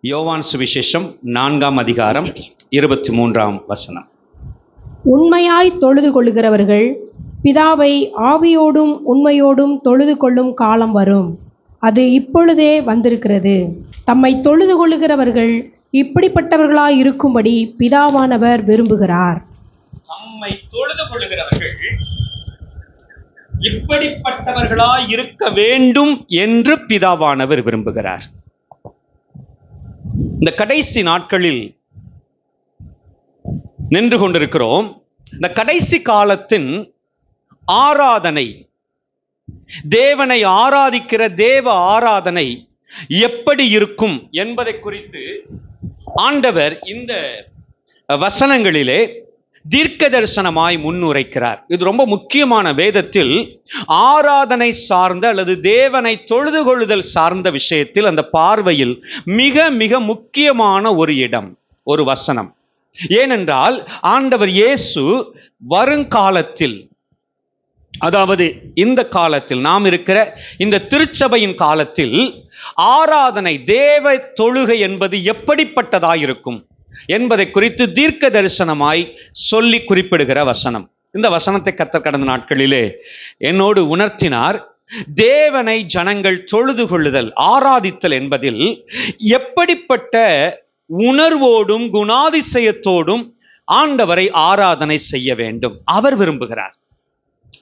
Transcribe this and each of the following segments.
யோவான் சுவிசேஷம் 4ஆம் அதிகாரம் 23ஆம் வசனம். உண்மையாய் தொழுது கொள்ளுகிறவர்கள் பிதாவை ஆவியோடும் உண்மையோடும் தொழுது கொள்ளும் காலம் வரும், அது இப்பொழுதே வந்திருக்கிறது. தம்மை தொழுது கொள்ளுகிறவர்கள் இப்படிப்பட்டவர்களாய் இருக்கும்படி பிதாவானவர் விரும்புகிறார். தம்மை தொழுது கொள்ளுகிறவர்கள் இப்படிப்பட்டவர்களாய் இருக்க வேண்டும் என்று பிதாவானவர் விரும்புகிறார். இந்த கடைசி நாட்களில் நின்று கொண்டிருக்கிறோம். இந்த கடைசி காலத்தின் ஆராதனை, தேவனை ஆராதிக்கிற தேவ ஆராதனை எப்படி இருக்கும் என்பதை குறித்து ஆண்டவர் இந்த வசனங்களிலே தீர்க்க தரிசனமாய் முன்னுரைக்கிறார். இது ரொம்ப முக்கியமான வேதத்தில் ஆராதனை சார்ந்த அல்லது தேவனை தொழுது கொள்ளுதல் சார்ந்த விஷயத்தில் அந்த பார்வையில் மிக மிக முக்கியமான ஒரு இடம், ஒரு வசனம். ஏனென்றால் ஆண்டவர் இயேசு வருங்காலத்தில், அதாவது இந்த காலத்தில், நாம் இருக்கிற இந்த திருச்சபையின் காலத்தில் ஆராதனை, தேவ தொழுகை என்பது எப்படிப்பட்டதாயிருக்கும் என்பதை குறித்து தீர்க்க தரிசனமாய் சொல்லி குறிப்பிடுகிற வசனம். இந்த வசனத்தை கர்த்தர் கடந்த நாட்களிலே என்னோடு உணர்த்தினார். தேவனை ஜனங்கள் தொழுது கொள்ளுதல், ஆராதித்தல் என்பதில் எப்படிப்பட்ட உணர்வோடும் குணாதிசயத்தோடும் ஆண்டவரை ஆராதனை செய்ய வேண்டும் அவர் விரும்புகிறார்.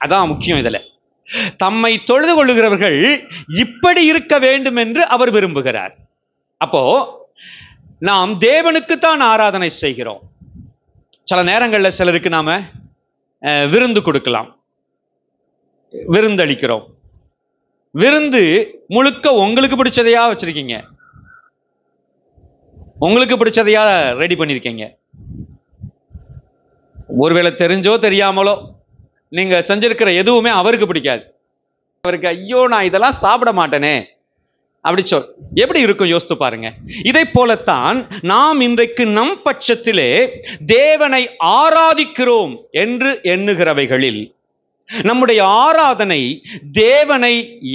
அதான் முக்கியம். இதுல தம்மை தொழுது கொள்ளுகிறவர்கள் இப்படி இருக்க வேண்டும் என்று அவர் விரும்புகிறார். அப்போ நாம் தேவனுக்குத்தான் ஆராதனை செய்கிறோம். சில நேரங்களில் சிலருக்கு நாம விருந்து கொடுக்கலாம், விருந்தளிக்கிறோம். விருந்து முழுக்க உங்களுக்கு பிடிச்சதையா வச்சிருக்கீங்க, உங்களுக்கு பிடிச்சதையா ரெடி பண்ணிருக்கீங்க. ஒருவேளை தெரிஞ்சோ தெரியாமலோ நீங்க செஞ்சிருக்கிற எதுவுமே அவருக்கு பிடிக்காது. அவருக்கு ஐயோ நான் இதெல்லாம் சாப்பிட மாட்டேனே அப்படி எப்படி இருக்கும் யோசித்து பாருங்க. இதை போலத்தான் நாம் இன்றைக்கு நம் பட்சத்திலே தேவனை ஆராதிக்கிறோம் என்று எண்ணுகிறவைகளில் நம்முடைய ஆராதனை தேவனை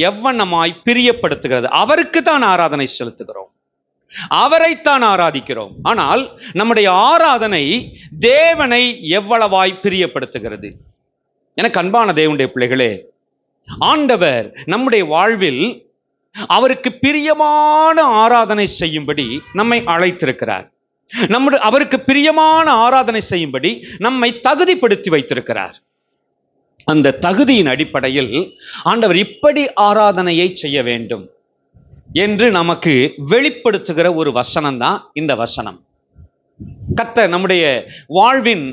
எவ்வண்ணமாய் பிரியப்படுத்துகிறது. அவருக்கு தான் ஆராதனை செலுத்துகிறோம், அவரைத்தான் ஆராதிக்கிறோம். ஆனால் நம்முடைய ஆராதனை தேவனை எவ்வளவாய் பிரியப்படுத்துகிறது? எனக்கு அன்பான தேவனுடைய பிள்ளைகளே, ஆண்டவர் நம்முடைய வாழ்வில் அவருக்கு பிரியமான ஆராதனை செய்யும்படி நம்மை அழைத்திருக்கிறார். அவருக்கு பிரியமான ஆராதனை செய்யும்படி நம்மை தகுதிப்படுத்தி வைத்திருக்கிறார். அந்த தகுதியின் அடிப்படையில் ஆண்டவர் இப்படி ஆராதனையை செய்ய வேண்டும் என்று நமக்கு வெளிப்படுத்துகிற ஒரு வசனம் தான் இந்த வசனம். கர்த்தர் நம்முடைய வாழ்வின்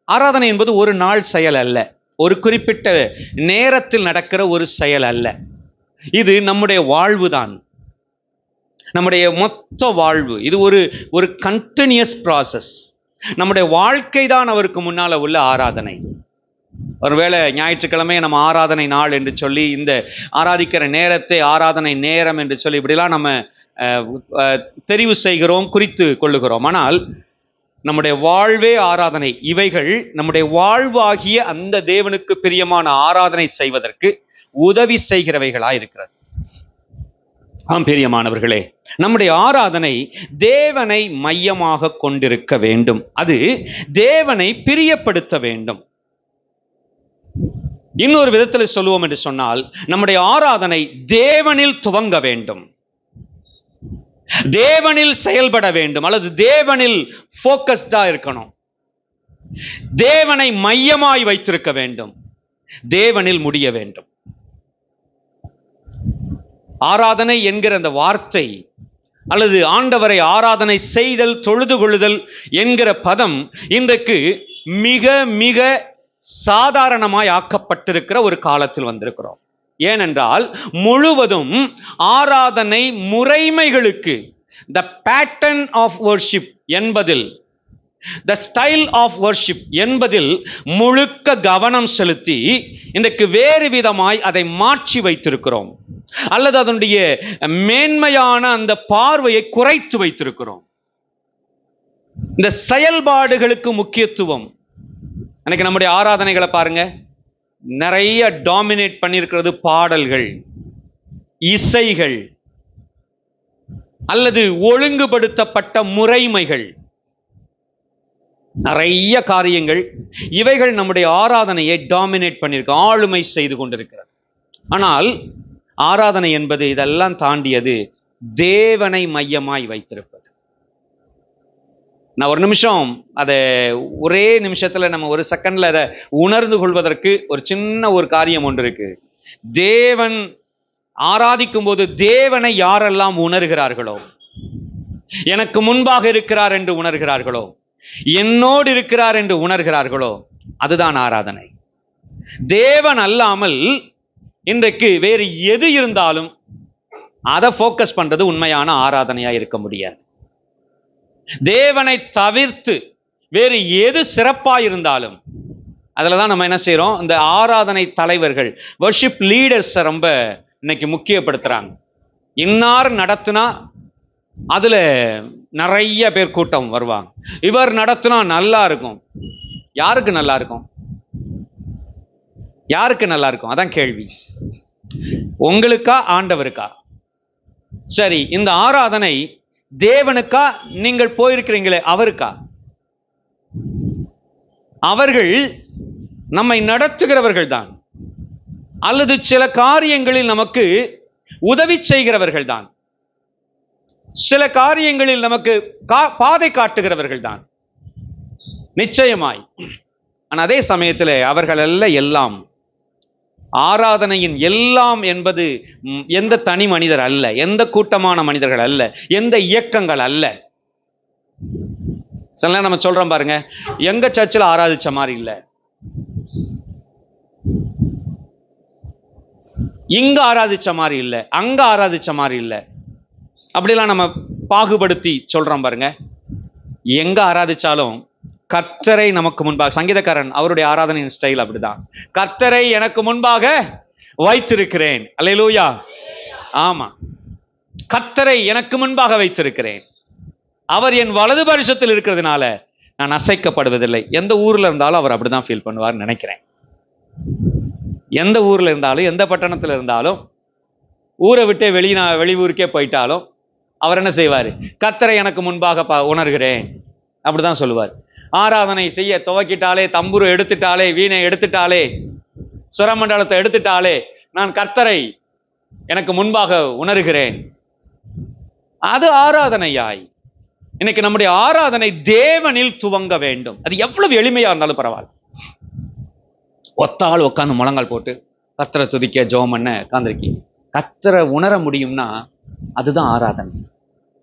ஆராதனை என்பது ஒரு நாள் செயல் அல்ல, ஒரு குறிப்பிட்ட நேரத்தில் நடக்கிற ஒரு செயல் அல்ல. இது நம்முடைய வாழ்வுதான், நம்முடைய மொத்த வாழ்வு. இது ஒரு கண்டினியூஸ் ப்ராசஸ். நம்முடைய வாழ்க்கை தான் அவருக்கு முன்னால உள்ள ஆராதனை. ஒருவேளை ஞாயிற்றுக்கிழமை நம்ம ஆராதனை நாள் என்று சொல்லி, இந்த ஆராதிக்கிற நேரத்தை ஆராதனை நேரம் என்று சொல்லி இப்படிலாம் நம்ம தெரிவு செய்கிறோம், குறித்து கொள்ளுகிறோம். ஆனால் நம்முடைய வாழ்வே ஆராதனை. இவைகள் நம்முடைய வாழ்வு ஆகிய அந்த தேவனுக்கு பிரியமான ஆராதனை செய்வதற்கு உதவி செய்கிறவைகளாய் இருக்கிறது. ஆம் பிரியமானவர்களே, நம்முடைய ஆராதனை தேவனை மையமாக கொண்டிருக்க வேண்டும். அது தேவனை பிரியப்படுத்த வேண்டும். இன்னொரு விதத்தில் சொல்லுவோம் என்று சொன்னால், நம்முடைய ஆராதனை தேவனில் துவங்க வேண்டும், தேவனில் செயல்பட வேண்டும், அல்லது தேவனில் போக்கஸ்டா இருக்கணும், தேவனை மையமாய் வைத்திருக்க வேண்டும், தேவனில் முடிய வேண்டும். ஆராதனை என்கிற அந்த வார்த்தை, அல்லது ஆண்டவரை ஆராதனை செய்தல், தொழுது கொள்ளுதல் என்கிற பதம் இன்றைக்கு மிக மிக சாதாரணமாய் ஆக்கப்பட்டிருக்கிற ஒரு காலத்தில் வந்திருக்கிறோம். ஏனென்றால் முழுவதும் ஆராதனை முறைமைகளுக்கு, த பேட்டர்ன் ஆஃப் வர்ஷிப் என்பதில், த ஸ்டைல் ஆஃப் வர்ஷிப் என்பதில் முழுக்க கவனம் செலுத்தி இன்றைக்கு வேறு விதமாய் அதை மாற்றி வைத்திருக்கிறோம், அல்லது அதனுடைய மேன்மையான அந்த பார்வையை குறைத்து வைத்திருக்கிறோம். இந்த செயல்பாடுகளுக்கு முக்கியத்துவம். எனக்கு நம்முடைய ஆராதனைகளை பாருங்க, நிறைய டாமினேட் பண்ணியிருக்கிறது பாடல்கள், இசைகள். அல்லது ஒழுங்குபடுத்தப்பட்ட முறைமைகள், நிறைய காரியங்கள், இவைகள் நம்முடைய ஆராதனையை டாமினேட் பண்ணியிருக்கு, ஆளுமை செய்து கொண்டிருக்கிறது. ஆனால் ஆராதனை என்பது இதெல்லாம் தாண்டியது தேவனை மையமாய் வைத்திருப்பது. நான் ஒரு நிமிஷம் அதை ஒரே நிமிஷத்துல நம்ம ஒரு செகண்ட்ல அதை உணர்ந்து கொள்வதற்கு ஒரு சின்ன ஒரு காரியம் ஒன்று இருக்கு. தேவன் ஆராதிக்கும் போது தேவனை யாரெல்லாம் உணர்கிறார்களோ, எனக்கு முன்பாக இருக்கிறார் என்று உணர்கிறார்களோ, என்னோடு இருக்கிறார் என்று உணர்கிறார்களோ, அதுதான் ஆராதனை. தேவன் அல்லாமல் இன்றைக்கு வேறு எது இருந்தாலும் அதை ஃபோக்கஸ் பண்றது உண்மையான ஆராதனையா இருக்க முடியாது. தேவனை தவிர்த்து வேறு எது சிறப்பா இருந்தாலும் அதுலதான் நம்ம என்ன செய்யறோம், இந்த ஆராதனை தலைவர்கள், வர்ஷிப் லீடர்ஸ் ரொம்ப இன்னைக்கு முக்கியப்படுத்துறாங்க. இன்னார் நடத்தினா அதுல நிறைய பேர் கூட்டம் வருவாங்க, இவர் நடத்தினா நல்லா இருக்கும். யாருக்கு நல்லா இருக்கும்? யாருக்கு நல்லா இருக்கும்? அதான் கேள்வி. உங்களுக்கா ஆண்டவருக்கா? சரி, இந்த ஆராதனை தேவனுக்கா, நீங்கள் போயிருக்கிறீங்களே அவருக்கா? அவர்கள் நம்மை நடத்துகிறவர்கள் தான், அல்லது சில காரியங்களில் நமக்கு உதவி செய்கிறவர்கள் தான், சில காரியங்களில் நமக்கு பாதை காட்டுகிறவர்கள் தான், நிச்சயமாய். ஆனால் அதே சமயத்தில் அவர்கள் அல்ல எல்லாம். ஆராதனையின் எல்லாம் என்பது எந்த தனி மனிதர் அல்ல, எந்த கூட்டமான மனிதர்கள் அல்ல, எந்த இயக்கங்கள் அல்ல. சில நம்ம சொல்றோம் பாருங்க, எங்க சர்ச்சில் ஆராதிச்ச மாதிரி இல்லை, இங்க ஆராதிச்ச மாதிரி இல்லை, அங்க ஆராதிச்ச மாதிரி இல்லை, அப்படிலாம் நம்ம பாகுபடுத்தி சொல்றோம் பாருங்க. எங்க ஆராதிச்சாலும் கர்த்தரை நமக்கு முன்பாக, சங்கீதக்காரன் அவருடைய ஆராதனையின் ஸ்டைல் அப்படிதான், கர்த்தரை எனக்கு முன்பாக வைத்திருக்கிறேன். அல்லேலூயா. ஆமா, கர்த்தரை எனக்கு முன்பாக வைத்திருக்கிறேன், அவர் என் வலது பரிசத்தில் இருக்கிறதுனால நான் அசைக்கப்படுவதில்லை. எந்த ஊர்ல இருந்தாலும் அவர் அப்படிதான் ஃபீல் பண்ணுவார் நினைக்கிறேன். எந்த ஊர்ல இருந்தாலும், எந்த பட்டணத்துல இருந்தாலும், ஊரை விட்டு வெளி ஊருக்கே போயிட்டாலும் அவர் என்ன செய்வார்? கர்த்தரை எனக்கு முன்பாக உணர்கிறேன், அப்படிதான் சொல்லுவார். ஆராதனை செய்ய துவக்கிட்டாலே, தம்புரு எடுத்துட்டாலே, வீணை எடுத்துட்டாலே, சுரமண்டலத்தை எடுத்துட்டாலே, நான் கர்த்தரை எனக்கு முன்பாக உணர்கிறேன். அது ஆராதனையாய். இன்னைக்கு நம்முடைய ஆராதனை தேவனில் துவங்க வேண்டும். அது எவ்வளவு எளிமையா இருந்தாலும் பரவாயில்ல. ஒத்தாள் உட்காந்து முழங்கால் போட்டு கர்த்தரை துதிக்க ஜெபம் பண்ண உட்கார்ந்திருக்கீங்க, கர்த்தரை உணர முடியும்னா அதுதான் ஆராதனை.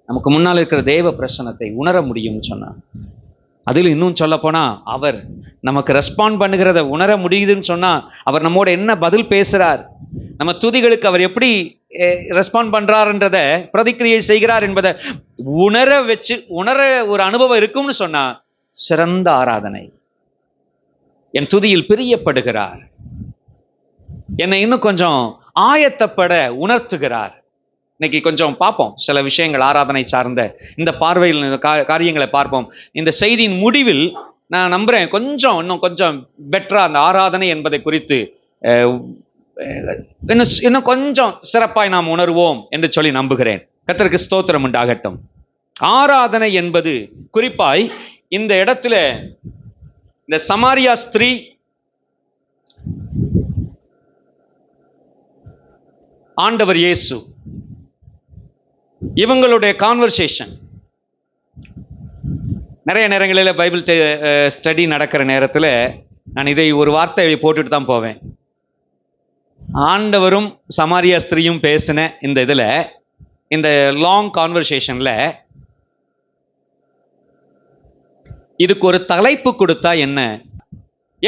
நமக்கு முன்னால் இருக்கிற தேவ பிரசன்னத்தை உணர முடியும்னு சொன்னா, அதில் இன்னும் சொல்ல போனா அவர் நமக்கு ரெஸ்பாண்ட் பண்ணுகிறத உணர முடியுதுன்னு சொன்னா, அவர் நம்மோட என்ன பதில் பேசுறார், நம்ம துதிகளுக்கு அவர் எப்படி ரெஸ்பாண்ட் பண்றாருன்றத, பிரதிக்கிரியை செய்கிறார் என்பதை உணர ஒரு அனுபவம் இருக்கும்னு சொன்னா சிறந்த ஆராதனை. என் துதியில் பிரியப்படுகிறார், என்னை இன்னும் கொஞ்சம் ஆயத்தப்பட உணர்த்துகிறார். இன்னைக்கு கொஞ்சம் பார்ப்போம் சில விஷயங்கள் ஆராதனை சார்ந்த இந்த பார்வையில் காரியங்களை பார்ப்போம். இந்த செய்தியின் முடிவில் நான் நம்புறேன் இன்னும் கொஞ்சம் பெட்டரா அந்த ஆராதனை என்பதை குறித்து இன்னும் கொஞ்சம் சிறப்பாய் நாம் உணர்வோம் என்று சொல்லி நம்புகிறேன். கர்த்தருக்கு ஸ்தோத்திரம் உண்டாகட்டும். ஆராதனை என்பது குறிப்பாய் இந்த இடத்துல இந்த சமாரியா ஸ்திரீ, ஆண்டவர் இயேசு, இவங்களுடைய கான்வர்சேஷன் நிறைய நேரங்களில் பைபிள் ஸ்டடி நடக்கிற நேரத்தில் நான் இதை ஒரு வார்த்தையை போட்டுட்டு தான் போவேன். ஆண்டவரும் சமாரியா ஸ்திரீயும் பேசின இந்த இதில், இந்த லாங் கான்வர்சேஷனில் இதுக்கு ஒரு தலைப்பு கொடுத்தா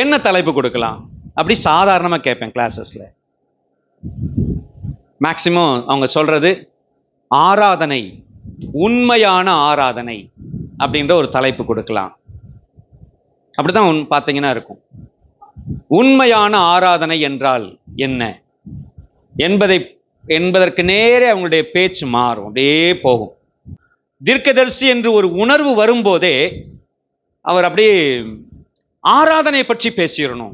என்ன தலைப்பு கொடுக்கலாம் அப்படி சாதாரணமாக கேட்பேன் கிளாஸஸில். மேக்சிமம் அவங்க சொல்றது ஆராதனை, உண்மையான ஆராதனை அப்படின்ற ஒரு தலைப்பு கொடுக்கலாம். அப்படிதான் பார்த்தீங்கன்னா இருக்கும். உண்மையான ஆராதனை என்றால் என்ன என்பதற்கு நேரே அவங்களுடைய பேச்சு மாறும், அப்படியே போகும். தீர்க்கதரிசி என்று ஒரு உணர்வு வரும்போதே அவர் அப்படியே ஆராதனை பற்றி பேசிடணும்,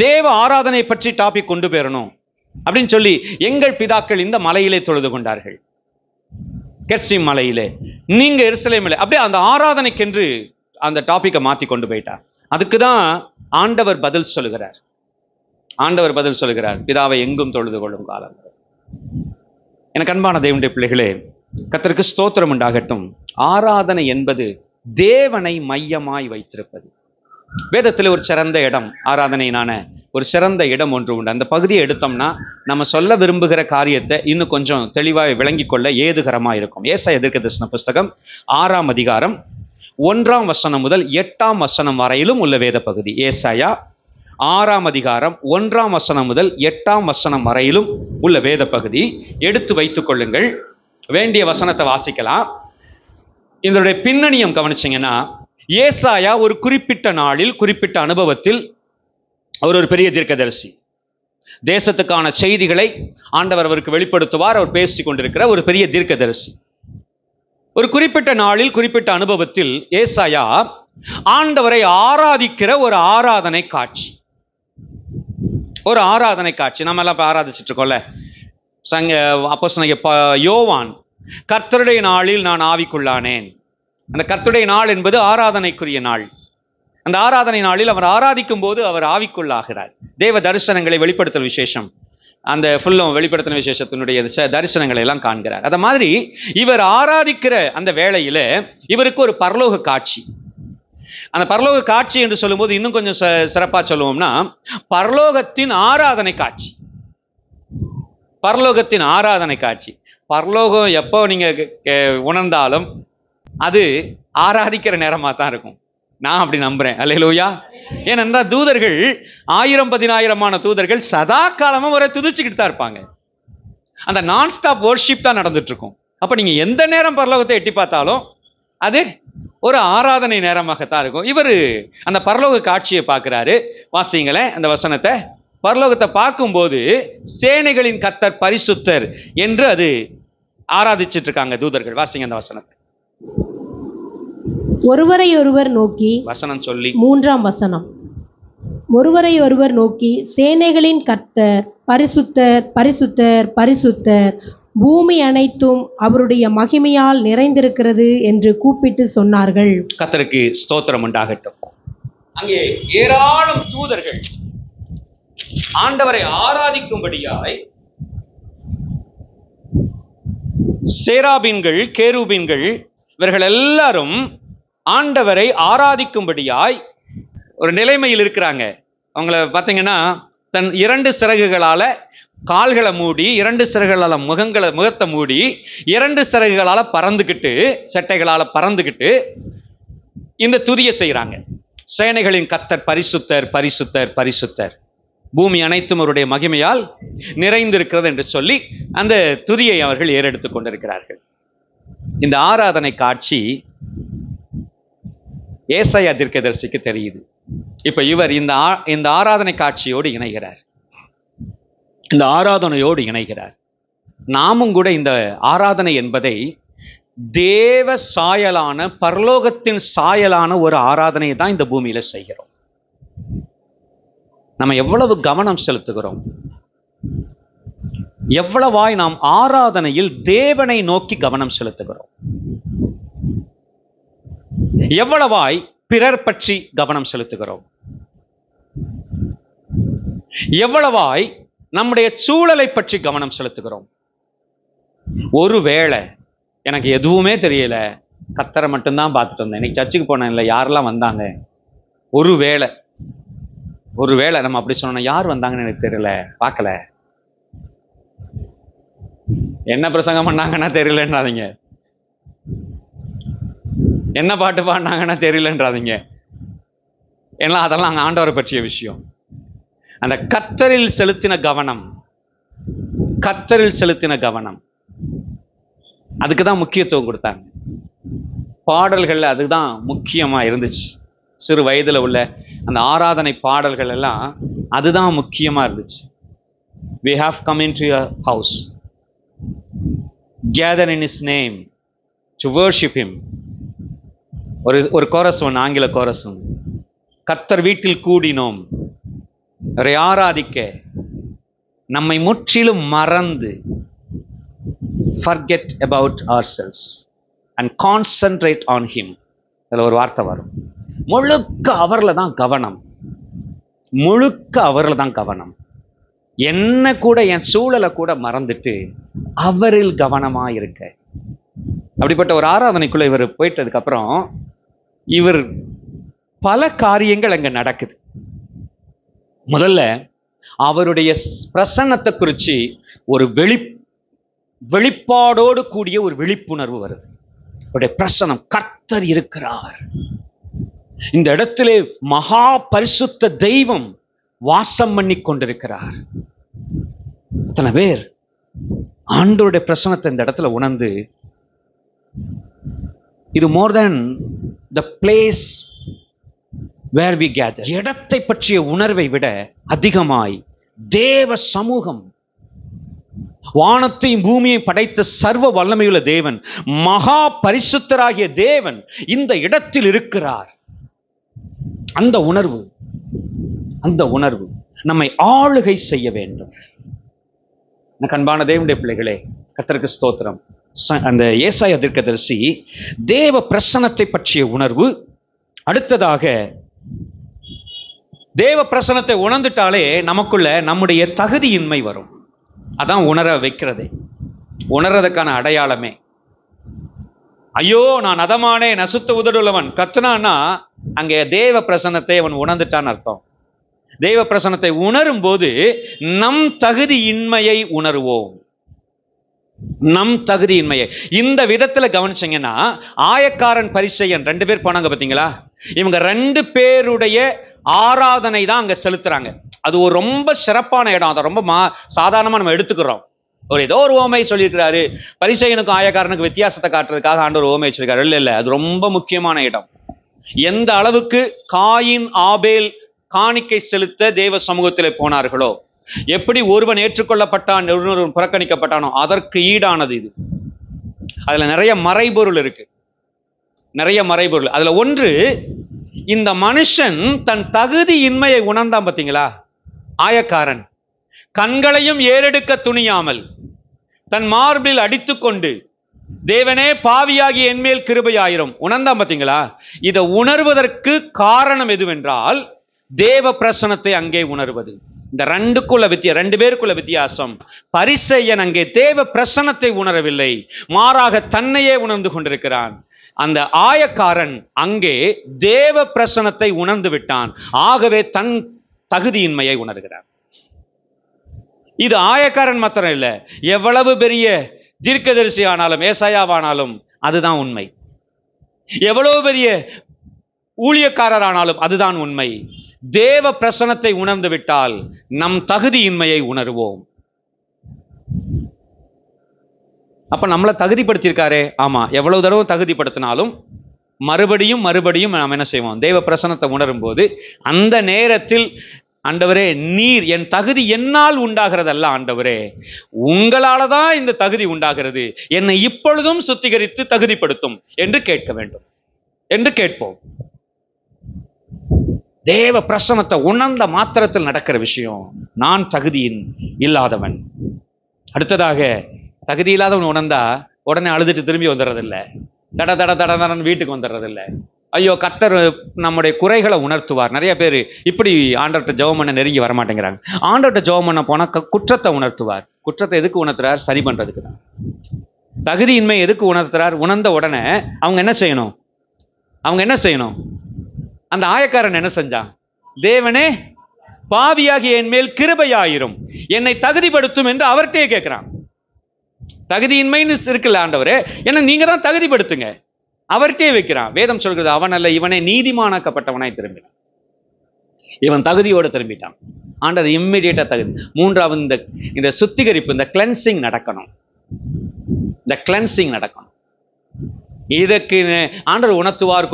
தேவ ஆராதனை பற்றி டாபிக் கொண்டு போயிடணும் அப்படின்னு சொல்லி எங்கள் பிதாக்கள் இந்த மலையிலே தொழுது கொண்டார்கள். கெர்சிம் மலையிலே, நீங்க எருசலேமிலே. அப்படியே அந்த ஆராதனைக்கென்று அந்த டாபிக்கை மாத்தி கொண்டு போயிட்டார். அதுக்கு தான் ஆண்டவர் பதில் சொல்லுகிறார். ஆண்டவர் பதில் சொல்லுகிறார், பிதாவை எங்கும் தொழுது கொள்ளும் காலம். எனக்கு அன்பான தேவனுடைய பிள்ளைகளே, கர்த்தருக்கு ஸ்தோத்திரம் உண்டாகட்டும். ஆராதனை என்பது தேவனை மையமாய் வைத்திருப்பது. வேதத்தில் ஒரு சிறந்த இடம், ஆராதனையினான ஒரு சிறந்த இடம் ஒன்று உண்டு. அந்த பகுதியை எடுத்தோம்னா நம்ம சொல்ல விரும்புகிற காரியத்தை இன்னும் கொஞ்சம் தெளிவாக விளங்கி கொள்ள ஏதுகரமாக இருக்கும். ஏசாயா தீர்க்கதரிசன புஸ்தகம் 6ஆம் அதிகாரம் 1ஆம் வசனம் முதல் 8ஆம் வசனம் வரையிலும் உள்ள வேத பகுதி. ஏசாயா 6ஆம் அதிகாரம் 1ஆம் வசனம் முதல் 8ஆம் வசனம் வரையிலும் உள்ள வேத பகுதி எடுத்து வைத்துக் கொள்ளுங்கள். வேண்டிய வசனத்தை வாசிக்கலாம். இதனுடைய பின்னணியம் கவனிச்சிங்கன்னா, ஏசாயா ஒரு குறிப்பிட்ட நாளில், குறிப்பிட்ட அனுபவத்தில் அவர் ஒரு பெரிய தீர்க்கதரிசி. தேசத்துக்கான செய்திகளை ஆண்டவர் அவருக்கு வெளிப்படுத்துவார். அவர் பேசிக் கொண்டிருக்கிற ஒரு பெரிய தீர்க்கதரிசி. ஒரு குறிப்பிட்ட நாளில், குறிப்பிட்ட அனுபவத்தில் ஏசாயா ஆண்டவரை ஆராதிக்கிற ஒரு ஆராதனை காட்சி. ஒரு ஆராதனை காட்சி. நம்ம எல்லாம் இப்ப ஆராதிச்சுட்டு இருக்கோம்ல. அப்போஸ்தலனாகிய யோவான், கர்த்தருடைய நாளில் நான் ஆவிக்குள்ளானேன். அந்த கர்த்தருடைய நாள் என்பது ஆராதனைக்குரிய நாள். அந்த ஆராதனை நாளில் அவர் ஆராதிக்கும் போது அவர் ஆவிக்குள்ளாகிறார். தேவ தரிசனங்களை வெளிப்படுத்தல் விசேஷம், அந்த ஃபுல்லும் வெளிப்படுத்தின விசேஷத்தினுடைய தரிசனங்களை எல்லாம் காண்கிறார். அத மாதிரி இவர் ஆராதிக்கிற அந்த வேளையில இவருக்கு ஒரு பரலோக காட்சி. அந்த பரலோக காட்சி என்று சொல்லும்போது இன்னும் கொஞ்சம் சிறப்பா சொல்லுவோம்னா, பரலோகத்தின் ஆராதனை காட்சி. பரலோகத்தின் ஆராதனை காட்சி. பரலோகம் எப்போ நீங்க உணர்ந்தாலும் அது ஆராதிக்கிற நேரமா தான் இருக்கும். நான் அப்படி நம்புறேன். அல்லேலூயா. ஏனென்றால் தூதர்கள் 1000-10000 தூதர்கள் சதா காலமும் அவரை துதிச்சுக்கிட்டு தான் இருப்பாங்க. அந்த நான் ஸ்டாப் வர்ஷிப் தான் நடந்துட்டு இருக்கும். அப்ப நீங்க எந்த நேரம் பரலோகத்தை எட்டி பார்த்தாலும் அது ஒரு ஆராதனை நேரமாகத்தான் இருக்கும். இவர் அந்த பரலோக காட்சியை பார்க்கிறாரு. வாசிங்களேன் அந்த வசனத்தை. பரலோகத்தை பார்க்கும்போது சேனைகளின் கர்த்தர் பரிசுத்தர் என்று அது ஆராதிச்சிட்டு இருக்காங்க தூதர்கள். வாசிங்க அந்த வசனத்தை. ஒருவரை ஒருவர் நோக்கி, வசனம் சொல்லி 3ஆம் வசனம், ஒருவரை ஒருவர் நோக்கி சேனைகளின் கர்த்தர் பரிசுத்தர் பரிசுத்தர் பரிசுத்தர், பூமி அனைத்தும் அவருடைய மகிமையால் நிறைந்திருக்கிறது என்று கூப்பிட்டு சொன்னார்கள். கர்த்தருக்கு ஸ்தோத்திரம் உண்டாகட்டும். அங்கே ஏராளம் தூதர்கள் ஆண்டவரை ஆராதிக்கும்படியாய், சேராபீன்கள், கேருபீன்கள் இவர்கள் எல்லாரும் ஆண்டவரை ஆராதிக்கும்படியாய் ஒரு நிலைமையில் இருக்கிறாங்க. அவங்கள பார்த்தீங்கன்னா, தன் 2 சிறகுகளால கால்களை மூடி, 2 சிறகுகளால முகத்தை மூடி, 2 சிறகுகளால பறந்துக்கிட்டு, சட்டைகளால பறந்துக்கிட்டு இந்த துதியை செய்கிறாங்க. சேனைகளின் கர்த்தர் பரிசுத்தர் பரிசுத்தர் பரிசுத்தர், பூமி அனைத்தும் அவருடைய மகிமையால் நிறைந்திருக்கிறது என்று சொல்லி அந்த துதியை அவர்கள் ஏறெடுத்துக் கொண்டிருக்கிறார்கள். இந்த ஆராதனை காட்சி ஏசாயா தீர்க்கதரிசிக்கு தெரியுது. இப்ப இவர் இந்த ஆராதனை காட்சியோடு இணைகிறார், இந்த ஆராதனையோடு இணைகிறார். நாமும் கூட இந்த ஆராதனை என்பதை தேவ சாயலான, பரலோகத்தின் சாயலான ஒரு ஆராதனையை தான் இந்த பூமியில செய்கிறோம். நம்ம எவ்வளவு கவனம் செலுத்துகிறோம், எவ்வளவாய் நாம் ஆராதனையில் தேவனை நோக்கி கவனம் செலுத்துகிறோம், எவ்வளவாய் பிறர் பற்றி கவனம் செலுத்துகிறோம், எவ்வளவாய் நம்முடைய சூழலை பற்றி கவனம் செலுத்துகிறோம். ஒருவேளை எனக்கு எதுவுமே தெரியல, கர்த்தரை மட்டும்தான் பார்த்துட்டு வந்தேன், இன்னைக்கு சர்ச்சுக்கு போனேன், இல்லை யாரெல்லாம் வந்தாங்க, ஒருவேளை நம்ம அப்படி சொன்னோம், யார் வந்தாங்கன்னு எனக்கு தெரியல, பார்க்கல, என்ன பிரசங்கம் பண்ணாங்கன்னா தெரியலன்றாதீங்க, என்ன பாட்டு பாடினாங்கன்னா தெரியலன்றாதீங்க. ஏன்னா அதெல்லாம் அங்கே ஆண்டவரை பற்றிய விஷயம். அந்த கர்த்தரில் செலுத்தின கவனம், கர்த்தரில் செலுத்தின கவனம், அதுக்கு தான் முக்கியத்துவம் கொடுத்தாங்க. பாடல்கள் அதுதான் முக்கியமா இருந்துச்சு. சிறு வயதுல உள்ள அந்த ஆராதனை பாடல்கள் எல்லாம் அதுதான் முக்கியமா இருந்துச்சு. We have come into your house, gather in his name to worship him. ஒரு கோரஸ் ஒன்று, ஆங்கில கோரஸ் ஒன்று, கர்த்தர் வீட்டில் கூடினோம், அவரை ஆராதிக்க, நம்மை முற்றிலும் மறந்து forget about ourselves and concentrate on him. அதில் ஒரு வார்த்தை வரும், முழுக்க அவரில் தான் கவனம், முழுக்க அவரில் தான் கவனம். என்ன கூட, என் சூழலை கூட மறந்துட்டு அவரில் கவனமா இருக்க. அப்படிப்பட்ட ஒரு ஆராதனைக்குள்ள இவர் போயிட்டதுக்கு அப்புறம் இவர் பல காரியங்கள் அங்க நடக்குது. முதல்ல அவருடைய பிரசன்னத்தை குறித்து ஒரு வெளிப்பாடோடு கூடிய ஒரு விழிப்புணர்வு வருது. அவருடைய பிரசன்னம், கர்த்தர் இருக்கிறார் இந்த இடத்திலே, மகா பரிசுத்த தெய்வம் வாசம் பண்ணி கொண்டிருக்கிறார். அத்தனை பேர் ஆண்டவருடைய பிரசன்னத்தை இந்த இடத்துல உணர்ந்து, இது more than the place where we gather, இடத்தை பற்றிய உணர்வை விட அதிகமாய் தேவ சமூகம், வானத்தையும் பூமியையும் படைத்த சர்வ வல்லமையுள்ள தேவன், மகா பரிசுத்தராகிய தேவன் இந்த இடத்தில் இருக்கிறார். அந்த உணர்வு நம்மை ஆளுகை செய்ய வேண்டும். அன்பான தேவனுடைய பிள்ளைகளே, கர்த்தருக்கு ஸ்தோத்திரம். அந்த ஏசாயா தீர்க்கதரிசி தேவ பிரசன்னத்தை பற்றிய உணர்வு. அடுத்ததாக, தேவ பிரசன்னத்தை உணர்ந்துட்டாலே நமக்குள்ள நம்முடைய தகுதியின்மை வரும். அதான் உணர வைக்கிறதே, உணர்றதுக்கான அடையாளமே. ஐயோ நான் அதமானே நசுத்த உதடுள்ளவன் கத்துனான்னா அங்கே தேவ பிரசன்னத்தை அவன் உணர்ந்துட்டான்னு அர்த்தம். தேவ பிரசன்னத்தை உணரும் போது நம் தகுதியின்மையை உணர்வோம். நம் தகுதியின்மையை இந்த விதத்துல கவனிச்சீங்கன்னா, ஆயக்காரன் பரிசேயன் 2 பேர் போனாங்க பார்த்தீங்களா, இவங்க 2 பேருடைய ஆராதனை தான் அங்க செலுத்துறாங்க. அது ஒரு ரொம்ப சிறப்பான இடம். அதை ரொம்ப சாதாரணமா நம்ம எடுத்துக்கிறோம். ஏதோ ஒரு ஓமை சொல்லியிருக்கிறாரு, பரிசேயனுக்கும் ஆயக்காரனுக்கு வித்தியாசத்தை காட்டுறதுக்காக ஆண்டவர் ஓமை சொல்லியிருக்காரு. இல்லை, அது ரொம்ப முக்கியமான இடம். எந்த அளவுக்கு காயின் ஆபேல் காணிக்கை செலுத்த தேவ சமூகத்தில் போனார்களோ, எப்படி ஒருவன் ஏற்றுக்கொள்ளப்பட்டான் ஒருவன் புறக்கணிக்கப்பட்டானோ அதற்கு ஈடானது இது. அதுல நிறைய மறைபொருள் இருக்கு, நிறைய மறைபொருள். அதுல ஒன்று, இந்த மனுஷன் தன் தகுதியின்மையை உணர்ந்தான் பார்த்தீங்களா. ஆயக்காரன் கண்களையும் ஏறெடுக்க துணியாமல் தன் மார்பில் அடித்துக்கொண்டு, தேவனே பாவியாகி என்மேல் கிருபையாயிரும் உணர்ந்தான் பார்த்தீங்களா. இதை உணர்வதற்கு காரணம் எதுவென்றால் தேவ பிரசன்னத்தை அங்கே உணர்வது. இந்த 2 பேருக்குள்ள வித்தியாசம். பரிசேயன் அங்கே தேவ பிரசன்னத்தை உணரவில்லை, மாறாக தன்னையே உணர்ந்து கொண்டிருக்கிறான். அந்த ஆயக்காரன் அங்கே தேவ பிரசன்னத்தை உணர்ந்து விட்டான், ஆகவே தன் தகுதியின்மையை உணர்கிறான். இது ஆயக்காரன் மாத்திரம் இல்லை, எவ்வளவு பெரிய தீர்க்கதரிசி ஆனாலும் ஏசாயாவானாலும் அதுதான் உண்மை. எவ்வளவு பெரிய ஊழியக்காரர் ஆனாலும் அதுதான் உண்மை. தேவ பிரசன்னத்தை உணர்ந்து விட்டால் நம் தகுதியின்மையை உணர்வோம். அப்ப நம்மளை தகுதிப்படுத்தியிருக்காரே. ஆமா, எவ்வளவு தடவை தகுதிப்படுத்தினாலும் மறுபடியும் நாம் என்ன செய்வோம், தேவ பிரசன்னத்தை உணரும் போது அந்த நேரத்தில், ஆண்டவரே நீர், என் தகுதி என்னால் உண்டாகிறதல்ல ஆண்டவரே, உங்களால தான் இந்த தகுதி உண்டாகிறது, என்னை இப்பொழுதும் சுத்திகரித்து தகுதிப்படுத்தும் என்று கேட்க வேண்டும் என்று கேட்போம். தேவ பிரசன்னத்தை உணர்ந்த மாத்திரத்தில் நடக்கிற விஷயம். நான் தகுதியின் இல்லாதவன். அடுத்ததாக, தகுதி இல்லாதவன் உணர்ந்தா உடனே அழுதுட்டு திரும்பி வந்துடுறதில்லை, தடன்னு வீட்டுக்கு வந்துடுறதில்லை. ஐயோ, கர்த்தர் நம்முடைய குறைகளை உணர்த்துவார். நிறைய பேர் இப்படி ஆண்டவர்கிட்ட ஜெபம் பண்ண நெருங்கி வரமாட்டேங்கிறாங்க. ஆண்டவர்கிட்ட ஜெபம் பண்ண போனா குற்றத்தை உணர்த்துவார். குற்றத்தை எதுக்கு உணர்த்துறார்? சரி பண்றதுக்கு தான். தகுதியின்மை எதுக்கு உணர்த்துறார்? உணர்ந்த உடனே அவங்க என்ன செய்யணும்? அந்த ஆயக்காரன் என்ன செஞ்சான்? தேவனே பாவியாகி என் மேல் கிருபையாயிரும், என்னை தகுதிப்படுத்தும் என்று அவர்கிட்டயே கேட்கிறான். தகுதியின்மைன்னு இருக்குல்ல ஆண்டவரே, என்ன நீங்க தான் தகுதிப்படுத்துங்க, அவர்கிட்டயே வைக்கிறான். வேதம் சொல்கிறது, அவன் அல்ல இவனே நீதிமானாக்கப்பட்டவனாய் திரும்பினான். இவன் தகுதியோடு திரும்பிட்டான். ஆண்டவர் இம்மிடியேட்டா தகுதி. மூன்றாவது, இந்த சுத்திகரிப்பு, இந்த கிளென்சிங் நடக்கணும். இதற்கு ஆண்டவர் உணர்த்துவார்.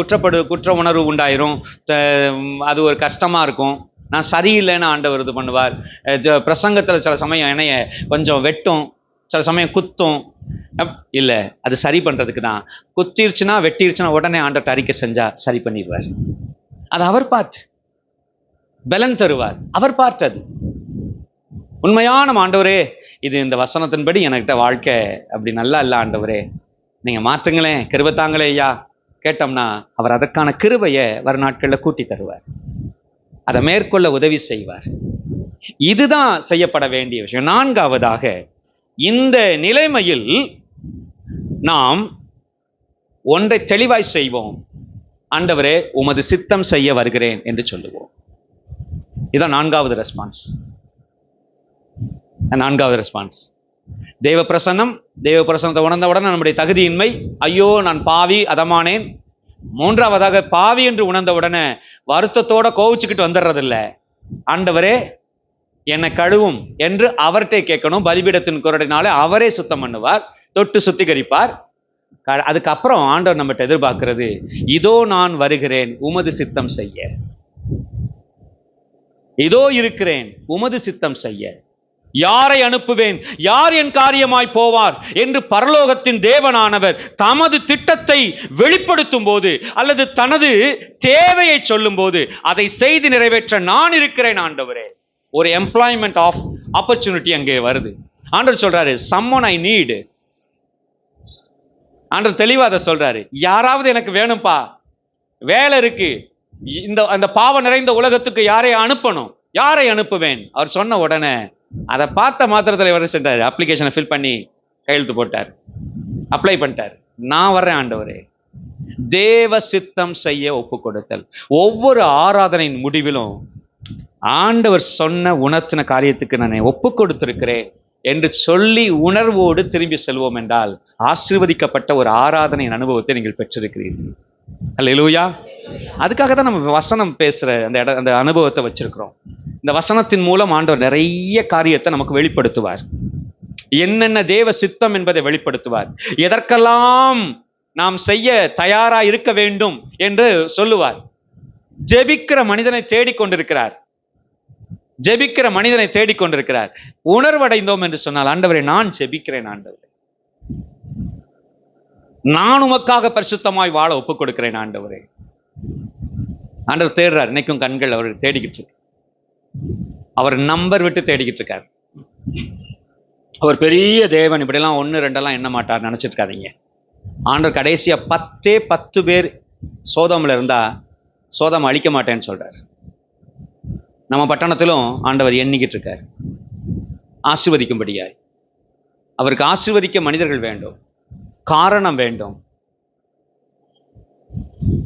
குற்ற உணர்வு உண்டாயிரும், அது ஒரு கஷ்டமா இருக்கும். நான் சரியில்லைன்னு ஆண்டவர் இது பண்ணுவார். பிரசங்கத்தில் சில சமயம் என்னைய கொஞ்சம் வெட்டும், சில சமயம் குத்தும். இல்லை, அது சரி பண்றதுக்கு தான். குத்திருச்சுன்னா வெட்டிருச்சுன்னா உடனே ஆண்டவர்கிட்ட அறிக்கை செஞ்சா சரி பண்ணிடுவார். அது அவர் பார்ட். பலன் தருவார், அவர் பார்ட். அது உண்மையான ஆண்டவரே, இது இந்த வசனத்தின்படி எனக்கிட்ட வாழ்க்கை அப்படி நல்லா இல்லை ஆண்டவரே, நீங்க மாத்துங்களேன், கிருபை தாங்களே ஐயா கேட்டோம்னா அவர் அதற்கான கிருபையை வர நாட்களில் கூட்டி தருவார், அதை மேற்கொள்ள உதவி செய்வார். இதுதான் செய்யப்பட வேண்டிய விஷயம். நான்காவதாக, இந்த நிலைமையில் நாம் ஒன்றை தெளிவாய் செய்வோம். ஆண்டவரே, உமது சித்தம் செய்ய வருகிறேன் என்று சொல்லுவோம். இதான் நான்காவது ரெஸ்பான்ஸ். தேவ பிரசன்னத்தை உணர்ந்தவுடன் நம்முடைய தகுதியின்மை, ஐயோ நான் பாவி அதமானேன். மூன்றாவதாக, பாவி என்று உணர்ந்தவுடனே வருத்தத்தோட கோவிச்சுக்கிட்டு வந்துடுறதில்ல. ஆண்டவரே என்னை கழுவும் என்று அவர்கிட்ட கேட்கணும். பலிபீடத்தின் குரடினாலே அவரே சுத்தம் பண்ணுவார், தொட்டு சுத்திகரிப்பார். அதுக்கப்புறம் ஆண்டவர் நம்மகிட்ட எதிர்பார்க்கிறது, இதோ நான் வருகிறேன் உமது சித்தம் செய்ய, இதோ இருக்கிறேன் உமது சித்தம் செய்ய, யாரை அனுப்புவேன், யார் என் காரியமாய் போவார் என்று பரலோகத்தின் தேவனானவர் தமது திட்டத்தை வெளிப்படுத்தும் போது அல்லது தனது தேவையை சொல்லும் போது அதை செய்து நிறைவேற்ற நான் இருக்கிறேன் ஆண்டவரே. ஒரு எம்ப்ளாய்மெண்ட் ஆஃப் ஆப்பர்ச்சுனிட்டி அங்கே வருது. ஆண்டவர் சொல்றாரு, someone I need. ஆண்டவர் தெளிவா அதை சொல்றாரு, யாராவது எனக்கு வேணும்பா, வேலை இருக்கு, அந்த பாவம் நிறைந்த உலகத்துக்கு யாரை அனுப்பணும், யாரை அனுப்புவேன். அவர் சொன்ன உடனே அதை பார்த்த மாத்திரத்தில் இவர் சென்றார், அப்ளிகேஷனை ஃபில் பண்ணி கையெழுத்து போட்டார், அப்ளை பண்ணிட்டார். நான் வர்றேன் ஆண்டவரே. தேவ சித்தம் செய்ய ஒப்பு கொடுத்தல். ஒவ்வொரு ஆராதனையின் முடிவிலும் ஆண்டவர் சொன்ன உணர்த்தின காரியத்துக்கு நான் ஒப்பு கொடுத்திருக்கிறேன் என்று சொல்லி உணர்வோடு திரும்பி செல்வோம் என்றால் ஆசீர்வதிக்கப்பட்ட ஒரு ஆராதனையின் அனுபவத்தை நீங்கள் பெற்றிருக்கிறீர்கள். அல்லேலூயா. அதுக்காக தான் நம்ம வசனம் பேசுற அந்த அனுபவத்தை வச்சிருக்கிறோம். இந்த வசனத்தின் மூலம் ஆண்டவர் நிறைய காரியத்தை நமக்கு வெளிப்படுத்துவார். என்னென்ன தேவ சித்தம் என்பதை வெளிப்படுத்துவார். எதற்கெல்லாம் நாம் செய்ய தயாரா இருக்க வேண்டும் என்று சொல்லுவார். ஜெபிக்கிற மனிதனை தேடிக்கொண்டிருக்கிறார். உணர்வடைந்தோம் என்று சொன்னால், ஆண்டவரே நான் ஜெபிக்கிறேன், ஆண்டவரே நான் உமக்காக பரிசுத்தமாய் வாழ ஒப்புக் கொடுக்கிறேன் ஆண்டவரே. ஆண்டவர் தேடுறார். இன்னைக்கும் கண்கள் அவர் தேடிக்கிட்டு இருக்கு. அவர் நம்பர் விட்டு தேடிக்கிட்டு இருக்கார். அவர் பெரிய தேவன், இப்படிலாம் 1 2 எண்ண மாட்டார் நினைச்சிட்டு இருக்காதீங்க. ஆண்டவர் கடைசியா 10 பேர் சோதோம்ல இருந்தா சோதம் அழிக்க மாட்டேன்னு சொல்றார். நம்ம பட்டணத்திலும் ஆண்டவர் எண்ணிக்கிட்டு இருக்கார் ஆசீர்வதிக்கும்படியாய். அவருக்கு ஆசீர்வதிக்க மனிதர்கள் வேண்டும், காரணம் வேண்டும்.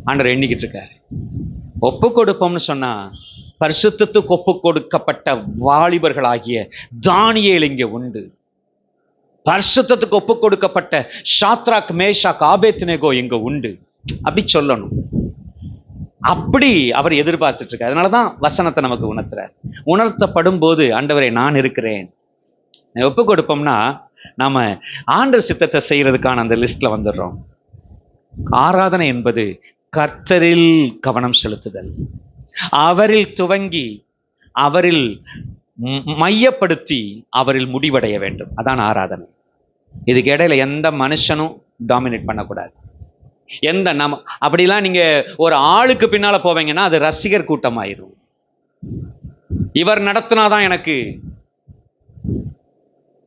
ஆண்டவர் எண்ணிக்கிட்டு இருக்கார். ஒப்பு கொடுப்போம்னு சொன்னா, பரிசுத்தத்துக்கு ஒப்பு கொடுக்கப்பட்ட வாலிபர்களாகிய தானியேல் இங்கே உண்டு. பரிசுத்தத்துக்கு ஒப்பு கொடுக்கப்பட்ட ஷாத்ராக் மேஷாக் ஆபேத்நேகோ இங்க உண்டு. அப்படி சொல்லணும். அப்படி அவர் எதிர்பார்த்துட்டு இருக்கார். அதனாலதான் வசனத்தை நமக்கு உணர்த்தப்படும் போது, ஆண்டவரே நான் இருக்கிறேன் ஒப்பு கொடுப்போம்னா நாம ஆண்டவர் சித்தத்தை செய்யறதுக்கான அந்த லிஸ்ட்ல வந்துடுறோம். ஆராதனை என்பது கர்த்தரில் கவனம் செலுத்துதல், அவரில் துவங்கி அவரில் மையப்படுத்தி அவரில் முடிவடைய வேண்டும். அதான் ஆராதனை. இதுக்கு இடையில எந்த மனுஷனும் டாமினேட் பண்ணக்கூடாது. அப்படிலாம் நீங்க ஒரு ஆளுக்கு பின்னால போவீங்கன்னா அது ரசிகர் கூட்டமாயிரும். இவர் நடத்தினாதான் எனக்கு,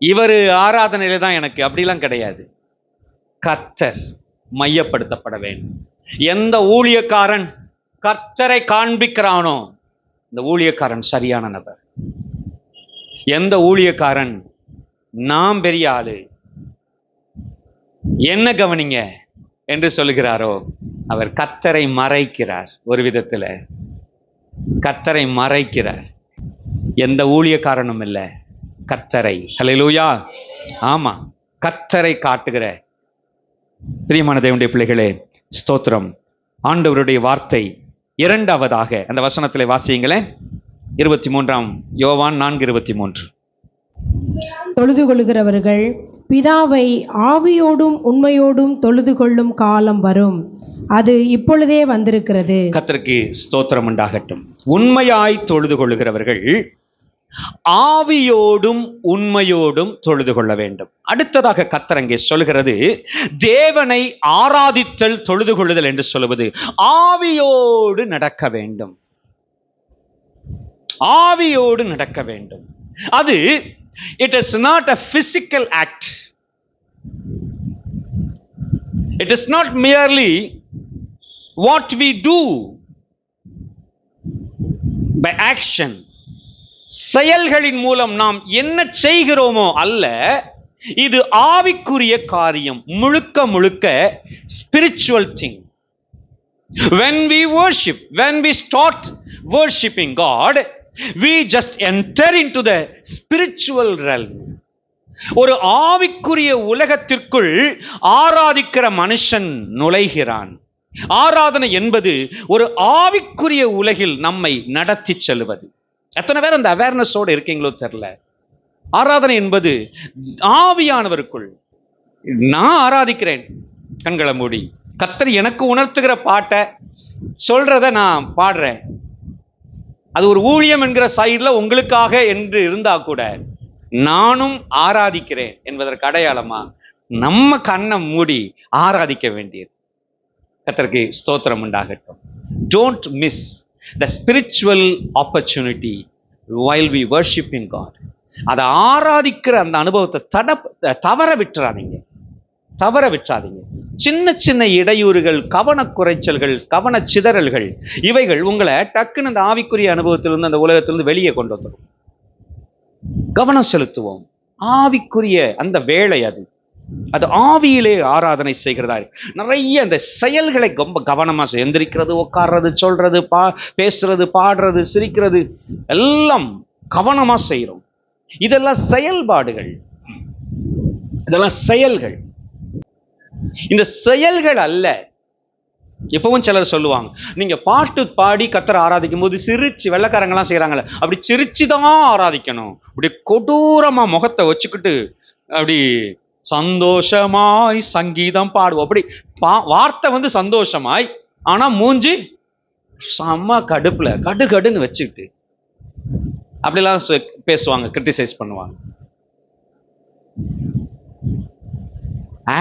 இவர் ஆராதனையில தான் எனக்கு, அப்படிலாம் கிடையாது. கர்த்தர் மையப்படுத்தப்பட வேண்டும். எந்த ஊழியக்காரன் கர்த்தரை காண்பிக்கிறானோ இந்த ஊழியக்காரன் சரியான நபர். எந்த ஊழியக்காரன் நாம் பெரிய ஆளு, என்ன கவனிங்க என்று சொல்லுகிறாரோ அவர் கர்த்தரை மறைக்கிறார். ஒரு விதத்துல கர்த்தரை மறைக்கிறார். எந்த ஊழியக்காரனும் இல்லை, கர்த்தரை. ஹல்லேலூயா. ஆமா, கர்த்தரை காட்டுகிற பிரியமான தேவனுடைய பிள்ளைகளே, ஸ்தோத்திரம். ஆண்டவருடைய வார்த்தை இரண்டாவதாக அந்த வசனத்திலே வாசியுங்களேன். 23 யோவான் 4:23. தொழுது கொள்கிறவர்கள் பிதாவை ஆவியோடும் உண்மையோடும் தொழுது கொள்ளும் காலம் வரும், அது இப்பொழுதே வந்திருக்கிறது. கர்த்தருக்கு ஸ்தோத்திரம் உண்டாகட்டும். உண்மையாய் தொழுது கொள்ளுகிறவர்கள் ஆவியோடும் உண்மையோடும் தொழுது கொள்ள வேண்டும். அடுத்ததாக கர்த்தர் அங்கே சொல்கிறது, தேவனை ஆராதித்தல் தொழுது கொள்ளுதல் என்று சொல்லுவது ஆவியோடு நடக்க வேண்டும். ஆவியோடு நடக்க வேண்டும். அது it is not a physical act. It is not merely what we do by action. செயல்களின் மூலம் நாம் என்ன செய்கிறோமோ அல்ல, இது ஆவிக்குரிய காரியம், முழுக்க முழுக்க spiritual thing. When we worship, when we start worshiping God, we just enter into the spiritual realm. ஒரு ஆவிக்குரிய உலகத்திற்குள் ஆராதிக்கிற மனுஷன் நுழைகிறான். ஆராதனை என்பது ஒரு ஆவிக்குரிய உலகில் நம்மை நடத்தி செல்வது. எத்தனை பேர் அந்த அவேர்னஸோடு இருக்கீங்களோ தெரியல. ஆராதனை என்பது ஆவியானவருக்குள். நான் ஆராதிக்கிறேன் கண்களை மூடி, கர்த்தர் எனக்கு உணர்த்துகிற பாட்டை சொல்றத நான் பாடுறேன். அது ஒரு ஊழியம் என்கிற சைடுல உங்களுக்காக என்று இருந்தா கூட நானும் ஆராதிக்கிறேன் என்பதற்கு அடையாளமா நம்ம கண்ணை மூடி ஆராதிக்க வேண்டியது. கர்த்தருக்கு ஸ்தோத்திரம் உண்டாகட்டும். Don't miss the spiritual opportunity while we worship in God. அதை ஆராதிக்கிற அந்த அனுபவத்தை தவற விட்டுறாதீங்க. சின்ன சின்ன இடையூறுகள், கவனக்குறைச்சல்கள், கவன சிதறல்கள், இவைகள் உங்களை டக்குன்னு அந்த ஆவிக்குரிய அனுபவத்திலிருந்து, அந்த உலகத்திலிருந்து வெளியே கொண்டு வந்துடும். கவனம் செலுத்துவோம். ஆவிக்குரிய அந்த வேலை அது ஆவியிலே ஆராதனை செய்கிறதா. நிறைய அந்த செயல்களை ரொம்ப கவனமா எந்திரிக்கிறது, உட்கார்றது, சொல்றது, பேசுறது, பாடுறது, சிரிக்கிறது எல்லாம் கவனமா செய்யறோம். இதெல்லாம் செயல்பாடுகள், இதெல்லாம் செயல்கள். இந்த செயல்கள் அல்ல. எப்பவும் சிலர் சொல்லுவாங்க, நீங்க பாட்டு பாடி கர்த்தரை ஆராதிக்கும் போது சிரிச்சு, வெள்ளைக்காரங்கெல்லாம் செய்யறாங்கல்ல, அப்படி சிரிச்சுதான் ஆராதிக்கணும். அப்படி கொடூரமா முகத்தை வச்சுக்கிட்டு அப்படி சந்தோஷமாய் சங்கீதம் பாடுவோம். அப்படி வார்த்தை சந்தோஷமாய், ஆனா மூஞ்சி செம்ம கடுப்புல கடுன்னு வச்சுக்கிட்டு அப்படிலாம் பேசுவாங்க, கிரிட்டிசைஸ் பண்ணுவாங்க.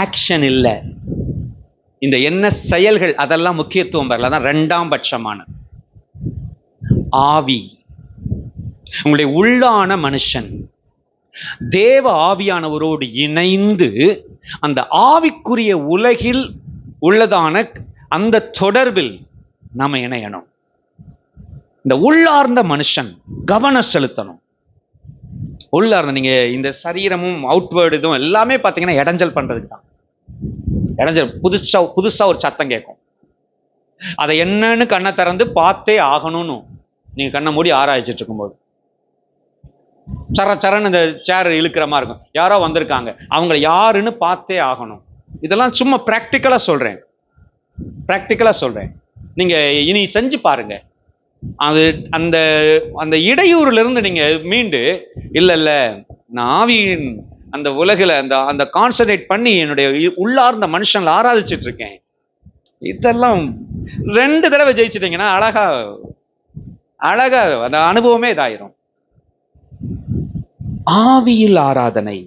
ஆக்ஷன் இல்ல. இந்த என்ன செயல்கள் அதெல்லாம் முக்கியத்துவம் வரல, அதான் இரண்டாம் பட்சமான. ஆவி, உங்களுடைய உள்ளான மனுஷன் தேவ ஆவியானவரோடு இணைந்து அந்த ஆவிக்குரிய உலகில் உள்ளதான அந்த தொடர்பில் நாம இணையணும். இந்த உள்ளார்ந்த மனுஷன் கவனம் செலுத்தணும். உள்ளார்ந்த, நீங்க இந்த சரீரமும் அவுட்வேர்டு இதுவும் எல்லாமே பாத்தீங்கன்னா இடைஞ்சல் பண்றதுக்கு தான். இடைஞ்சல், புதுசா ஒரு சத்தம் கேட்கும். அதை என்னன்னு கண்ணை திறந்து பார்த்தே ஆகணும்னு நீங்க கண்ணை மூடி ஆராய்ச்சிட்டு இருக்கும்போது சரன்னு இந்த சேர் இழுக்கிற மாதிரி இருக்கும். யாரோ வந்திருக்காங்க, அவங்க யாருன்னு பார்த்தே ஆகணும். இதெல்லாம் சும்மா பிராக்டிக்கலா சொல்றேன். நீங்க இனி செஞ்சு பாருங்க. அது அந்த அந்த இடையூறுல இருந்து நீங்க மீண்டு, இல்ல நான் ஆவியின் அந்த உலகில அந்த கான்சன்ட்ரேட் பண்ணி என்னுடைய உள்ளார்ந்த மனுஷன்ல ஆராதிச்சிட்டு இருக்கேன். இதெல்லாம் 2 தடவை ஜெயிச்சிட்டீங்கன்னா அழகா அந்த அனுபவமே இதாயிரும். ஆவியில் ஆராதனை.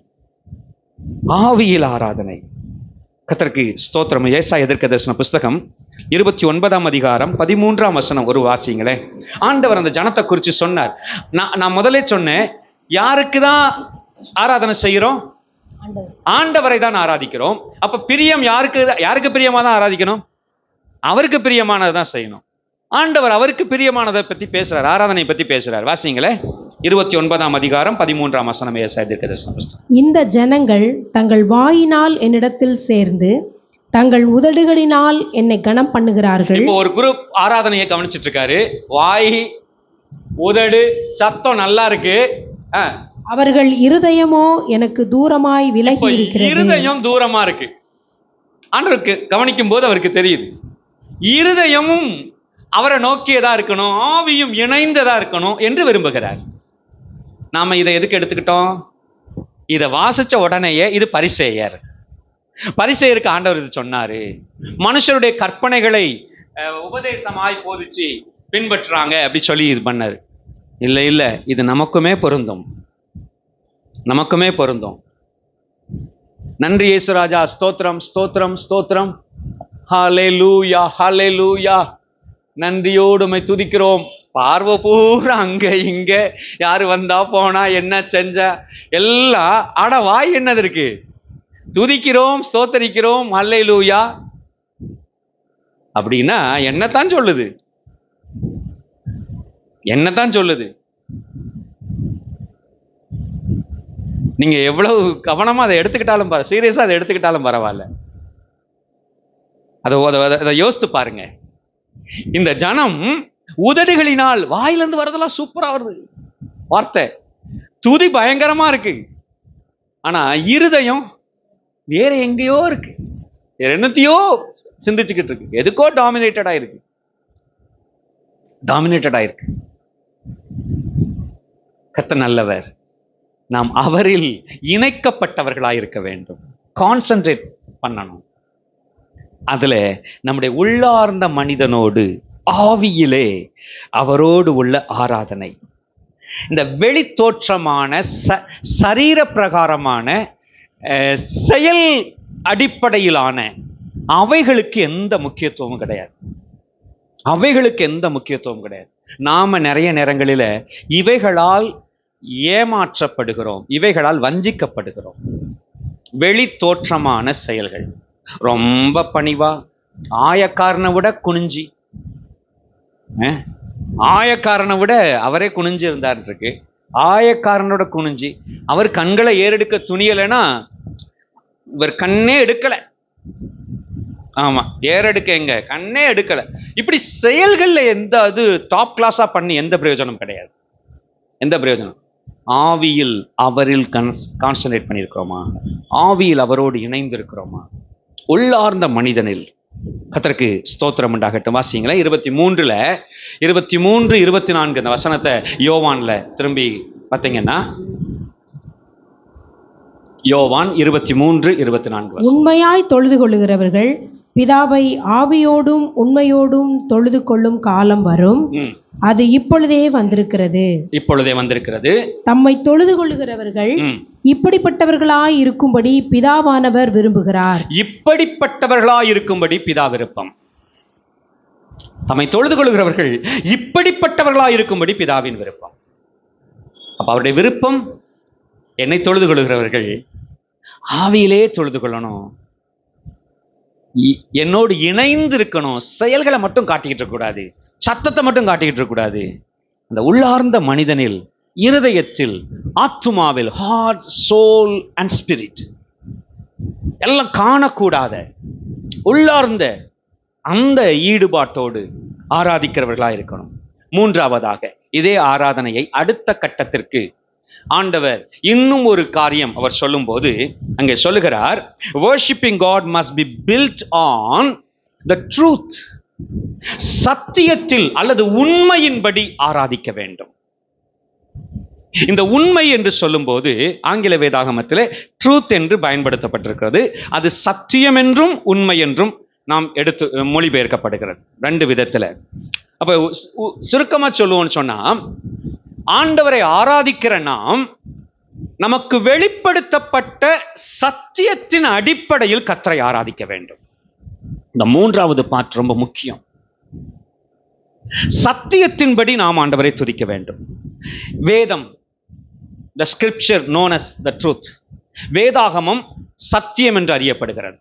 கர்த்தருக்கு ஸ்தோத்திரம். ஏசாயா தீர்க்கதரிசன புஸ்தகம் 29ஆம் அதிகாரம் 13ஆம் வசனம் ஒரு வாசிங்களே. ஆண்டவர் அந்த ஜனத்தை குறித்து சொன்னார். நான் முதலே சொன்னேன், யாருக்கு தான் ஆராதனை செய்கிறோம்? ஆண்டவரை தான் ஆராதிக்கிறோம். அப்ப பிரியம் யாருக்கு பிரியமா தான் ஆராதிக்கணும்? அவருக்கு பிரியமானதான் செய்யணும். ஆண்டவர் அவருக்கு பிரியமானதை பத்தி பேசுறார், ஆராதனை பத்தி பேசுறார். வாசிங்களே, 29ஆம் அதிகாரம் 13ஆம் வசனம் ஏசாயா தீர்க்கதரிசன புஸ்தகம். இந்த ஜனங்கள் தங்கள் வாயினால் என்னிடத்தில் சேர்ந்து தங்கள் உதடுகளினால் என்னை கனம் பண்ணுகிறார்கள். இப்போ ஒரு குரூப் ஆராதனையை கவனிச்சிட்டு இருக்காரு. வாய், உதடு, சத்தம் நல்லா இருக்கு. அவர்கள் இருதயமோ எனக்கு தூரமாய் விலகி இருக்கிறது. இருதயம் தூரமா இருக்கு. ஆண்டவருக்கு கவனிக்கும் போது அவருக்கு தெரியுது, இருதயமும் அவரை நோக்கியதா இருக்கணும், ஆவியும் இணைந்ததா இருக்கணும் என்று விரும்புகிறார். நாம இதை எதுக்கு எடுத்துக்கிட்டோம்? இதை வாசிச்ச உடனேயே இது பரிசேயருக்கு ஆண்டவர் இது சொன்னாரு. மனுஷருடைய கற்பனைகளை உபதேசமாய் போதிச்சு பின்பற்றுறாங்க அப்படி சொல்லி இது பண்ணாரு. இல்ல இது நமக்குமே பொருந்தும். நன்றி இயேசுராஜா, ஸ்தோத்திரம். ஹல்லேலூயா. நன்றியோடு உம்மை துதிக்கிறோம். பார்வை பூரா அங்க இங்க, யாரு வந்தா போனா என்ன செஞ்சா எல்லாம். ஆனா வாய் என்னது இருக்கு? துதிக்கிறோம், ஸ்தோத்தரிக்கிறோம், அல்லேலூயா அப்படின்னா என்னத்தான் சொல்லுது? என்னத்தான் சொல்லுது? நீங்க எவ்வளவு கவனமா அதை எடுத்துக்கிட்டாலும் சீரியஸா அதை எடுத்துக்கிட்டாலும் பரவாயில்ல. அதை யோசித்து பாருங்க. இந்த ஜனம் உதடுகளினால், வாயிலிருந்து வரதெல்லாம் சூப்பரா வருது வார்த்தை, துதி பயங்கரமா இருக்கு. ஆனா இருதயம் வேற எங்கேயோ இருக்கு, என்னத்தையோ சிந்திச்சுக்கிட்டு இருக்கு, எதுக்கோ டாமினேட்டடா இருக்கு. கர்த்தர் நல்லவர். நாம் அவரில் இணைக்கப்பட்டவர்களாய் இருக்க வேண்டும். கான்சென்ட்ரேட் பண்ணணும். அதுல நம்முடைய உள்ளார்ந்த மனிதனோடு ஆவியிலே அவரோடு உள்ள ஆராதனை, இந்த வெளி தோற்றமான சரீர பிரகாரமான செயல் அடிப்படையிலான அவைகளுக்கு எந்த முக்கியத்துவமும் கிடையாது. நாம நிறைய நேரங்களில இவைகளால் ஏமாற்றப்படுகிறோம், இவைகளால் வஞ்சிக்கப்படுகிறோம். வெளி தோற்றமான செயல்கள், ரொம்ப பணிவா, ஆயக்காரனை விட குனிஞ்சி, ஆயக்காரனை விட அவரே குனிஞ்சு இருந்தார் இருக்கு, ஆயக்காரனோட குனிஞ்சி, அவர் கண்களை ஏறெடுக்க துணியலைன்னா இவர் கண்ணே எடுக்கல. ஆமா, ஏறெடுக்க எங்க கண்ணே எடுக்கல. இப்படி செயல்கள்ல எந்த அது டாப் கிளாஸா பண்ணி எந்த பிரயோஜனம் கிடையாது. எந்த பிரயோஜனம்? ஆவியில் அவரில் கான்சன்ட்ரேட் பண்ணியிருக்கிறோமா? ஆவியில் அவரோடு இணைந்து இருக்கிறோமா? உள்ளார்ந்த மனிதனில். கர்த்தருக்கு ஸ்தோத்திரம் உண்டாகட்டும். வாசிங்களேன் 23 24 அந்த வசனத்தை யோவான்ல திரும்பி பார்த்தீங்கன்னா, யோவான் 23:24. உண்மையாய் தொழுது கொள்ளுகிறவர்கள் பிதாவை ஆவியோடும் உண்மையோடும் தொழுது கொள்ளும் காலம் வரும், அது இப்பொழுதே வந்திருக்கிறது. தம்மை தொழுது கொள்ளுகிறவர்கள் இப்படிப்பட்டவர்களாய் இருக்கும்படி பிதாவானவர் விரும்புகிறார். இப்படிப்பட்டவர்களாய் இருக்கும்படி பிதா விருப்பம். தம்மை தொழுது கொள்ளுகிறவர்கள் இப்படிப்பட்டவர்களாய் இருக்கும்படி பிதாவின் விருப்பம். அப்ப அவருடைய விருப்பம், என்னை தொழுது கொள்ளுகிறவர்கள் ஆவியிலே தொழுது கொள்ளணும், என்னோடு இணைந்து இருக்கணும். செயல்களை மட்டும் காட்டிக்கிட்டு இருக்க கூடாது, சத்தத்தை மட்டும் காட்டிக்கிட்டு இருக்க கூடாது. அந்த உள்ளார்ந்த மனிதனில், இருதயத்தில், ஆத்துமாவில், ஹார்ட், சோல் அண்ட் ஸ்பிரிட் எல்லாம் காணக்கூடாத உள்ளார்ந்த அந்த ஈடுபாட்டோடு ஆராதிக்கிறவர்களா இருக்கணும். மூன்றாவதாக, இதே ஆராதனையை அடுத்த கட்டத்திற்கு ஆண்டவர் இன்னும் ஒரு காரியம் அவர் சொல்லும் போது அங்கே சொல்லுகிறார், worshiping God must be built on the truth. சத்தியத்தில் அல்லது உண்மையின்படி ஆராதிக்க வேண்டும். இந்த உண்மை என்று சொல்லும்போது ஆங்கில வேதாகமத்திலே ட்ரூத் என்று பயன்படுத்தப்பட்டிருக்கிறது. அது சத்தியம் என்றும் உண்மை என்றும் நாம் எடுத்து மொழிபெயர்க்கப்படுகிறது, ரெண்டு விதத்துல. அப்ப சுருக்கமா சொல்லுவோம்னு சொன்னா, ஆண்டவரை ஆராதிக்கிற நாம் நமக்கு வெளிப்படுத்தப்பட்ட சத்தியத்தின் அடிப்படையில் கர்த்தரை ஆராதிக்க வேண்டும். இந்த மூன்றாவது பார்ட் ரொம்ப முக்கியம். சத்தியத்தின்படி நாம் ஆண்டவரை துதிக்க வேண்டும். வேதம், the scripture known as the truth, வேதாகமம் சத்தியம் என்று அறியப்படுகிறது.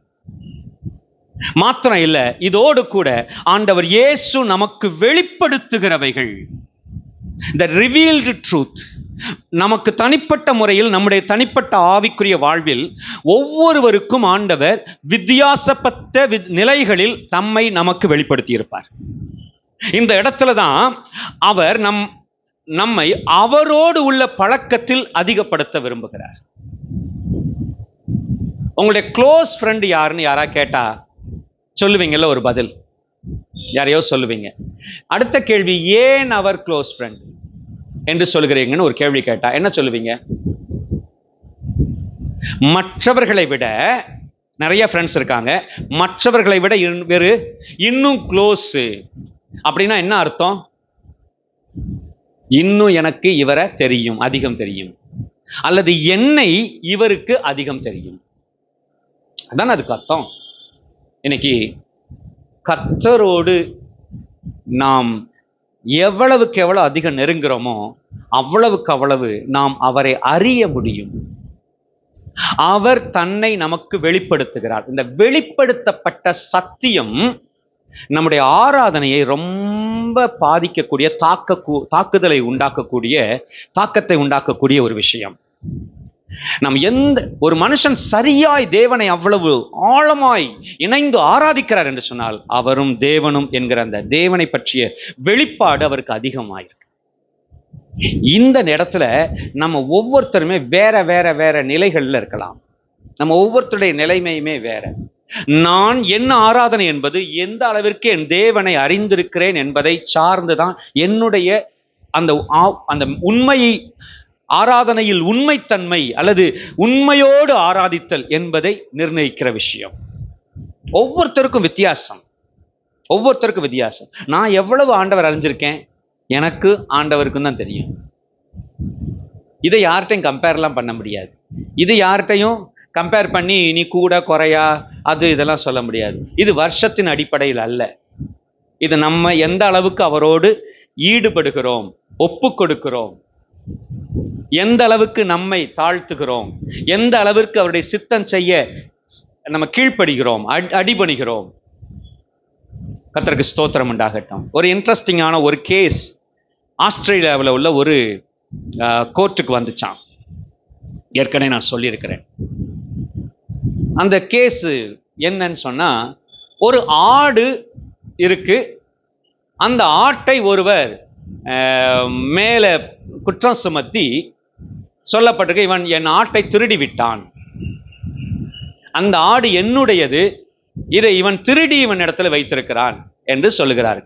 மாத்திரம் இல்ல, இதோடு கூட ஆண்டவர் இயேசு நமக்கு வெளிப்படுத்துகிறவைகள், the revealed truth, நமக்கு தனிப்பட்ட முறையில் நம்முடைய தனிப்பட்ட ஆவிக்குரிய வாழ்வில் ஒவ்வொருவருக்கும் ஆண்டவர் வித்தியாசப்பட்ட நிலைகளில் தம்மை நமக்கு வெளிப்படுத்தி இருப்பார். இந்த இடத்துல தான் அவர் நம்மை அவரோடு உள்ள பழக்கத்தில் அதிகப்படுத்த விரும்புகிறார். உங்களுடைய க்ளோஸ் ஃப்ரெண்ட் யாருன்னு யாரா கேட்டா சொல்லுவீங்கல்ல ஒரு பதில், யாரையோ சொல்லுவீங்க. அடுத்த கேள்வி, ஏன் அவர் க்ளோஸ் ஃப்ரெண்ட் என்று சொல்லுகிறீங்கன்னு ஒரு கேள்வி கேட்டா என்ன சொல்லுவீங்க? மற்றவர்களை விட நிறைய ஃப்ரெண்ட்ஸ் இருக்காங்க, மற்றவர்களை விட வேறு இன்னும் க்ளோஸ் அப்படின்னா என்ன அர்த்தம்? இன்னும் எனக்கு இவரை தெரியும், அதிகம் தெரியும், அல்லது என்னை இவருக்கு அதிகம் தெரியும், அதான் அதுக்கு அர்த்தம். இன்னைக்கு கர்த்தரோடு நாம் எவ்வளவுக்கு எவ்வளவு அதிகம் நெருங்குறோமோ அவ்வளவுக்கு அவ்வளவு நாம் அவரை அறிய முடியும். அவர் தன்னை நமக்கு வெளிப்படுத்துகிறார். இந்த வெளிப்படுத்தப்பட்ட சத்தியம் நம்முடைய ஆராதனையை ரொம்ப பாதிக்கக்கூடிய தாக்குதலை உண்டாக்கக்கூடிய தாக்கத்தை உண்டாக்கக்கூடிய ஒரு விஷயம். நாம் ஒரு மனுஷன் சரியாய் தேவனை அவ்வளவு ஆழமாய் இணைந்து ஆராதிக்கிறார் என்று சொன்னால் அவரும் தேவனும் என்கிற அந்த தேவனை பற்றிய வெளிப்பாடு அவருக்கு அதிகமாயிருக்கு. இந்த இடத்துல நம்ம ஒவ்வொருத்தருமே வேற வேற வேற நிலைகள்ல இருக்கலாம். நம்ம ஒவ்வொருத்தருடைய நிலைமையுமே வேற. நான் என்ன ஆராதனை என்பது எந்த அளவிற்கு என் தேவனை அறிந்திருக்கிறேன் என்பதை சார்ந்துதான் என்னுடைய அந்த உண்மையை, ஆராதனையில் உண்மைத்தன்மை அல்லது உண்மையோடு ஆராதித்தல் என்பதை நிர்ணயிக்கிற விஷயம். ஒவ்வொருத்தருக்கும் வித்தியாசம். நான் எவ்வளவு ஆண்டவர் அறிஞ்சிருக்கேன், எனக்கு ஆண்டவருக்கும் தான் தெரியும். இதை யார்கிட்டையும் கம்பேர்லாம் பண்ண முடியாது. இது யார்கிட்டையும் கம்பேர் பண்ணி நீ கூட குறையா அது இதெல்லாம் சொல்ல முடியாது. இது வருஷத்தின் அடிப்படையில் அல்ல. இது நம்ம எந்த அளவுக்கு அவரோடு ஈடுபடுகிறோம், ஒப்பு கொடுக்கிறோம், எந்த அளவுக்கு நம்மை தாழ்த்துகிறோம், எந்த அளவிற்கு அவருடைய சித்தம் செய்ய நம்ம கீழ்ப்படுகிறோம், அடிபணிகிறோம். கர்த்தருக்கு ஸ்தோத்திரம் உண்டாகட்டும். ஒரு இன்ட்ரெஸ்டிங்கான ஒரு கேஸ் ஆஸ்திரேலியாவில் உள்ள ஒரு கோர்ட்டுக்கு வந்துச்சான். ஏற்கனவே நான் சொல்லியிருக்கிறேன். அந்த கேஸ் என்னன்னு சொன்னா, ஒரு ஆடு இருக்கு. அந்த ஆட்டை ஒருவர் மேல குற்றம் சுமத்தி சொல்லப்பட்டிருக்கு, இவன் என் ஆட்டை திருடி விட்டான், அந்த ஆடு என்னுடையது, இதை இவன் திருடி இவன் இடத்துல வைத்திருக்கிறான் என்று சொல்லுகிறார்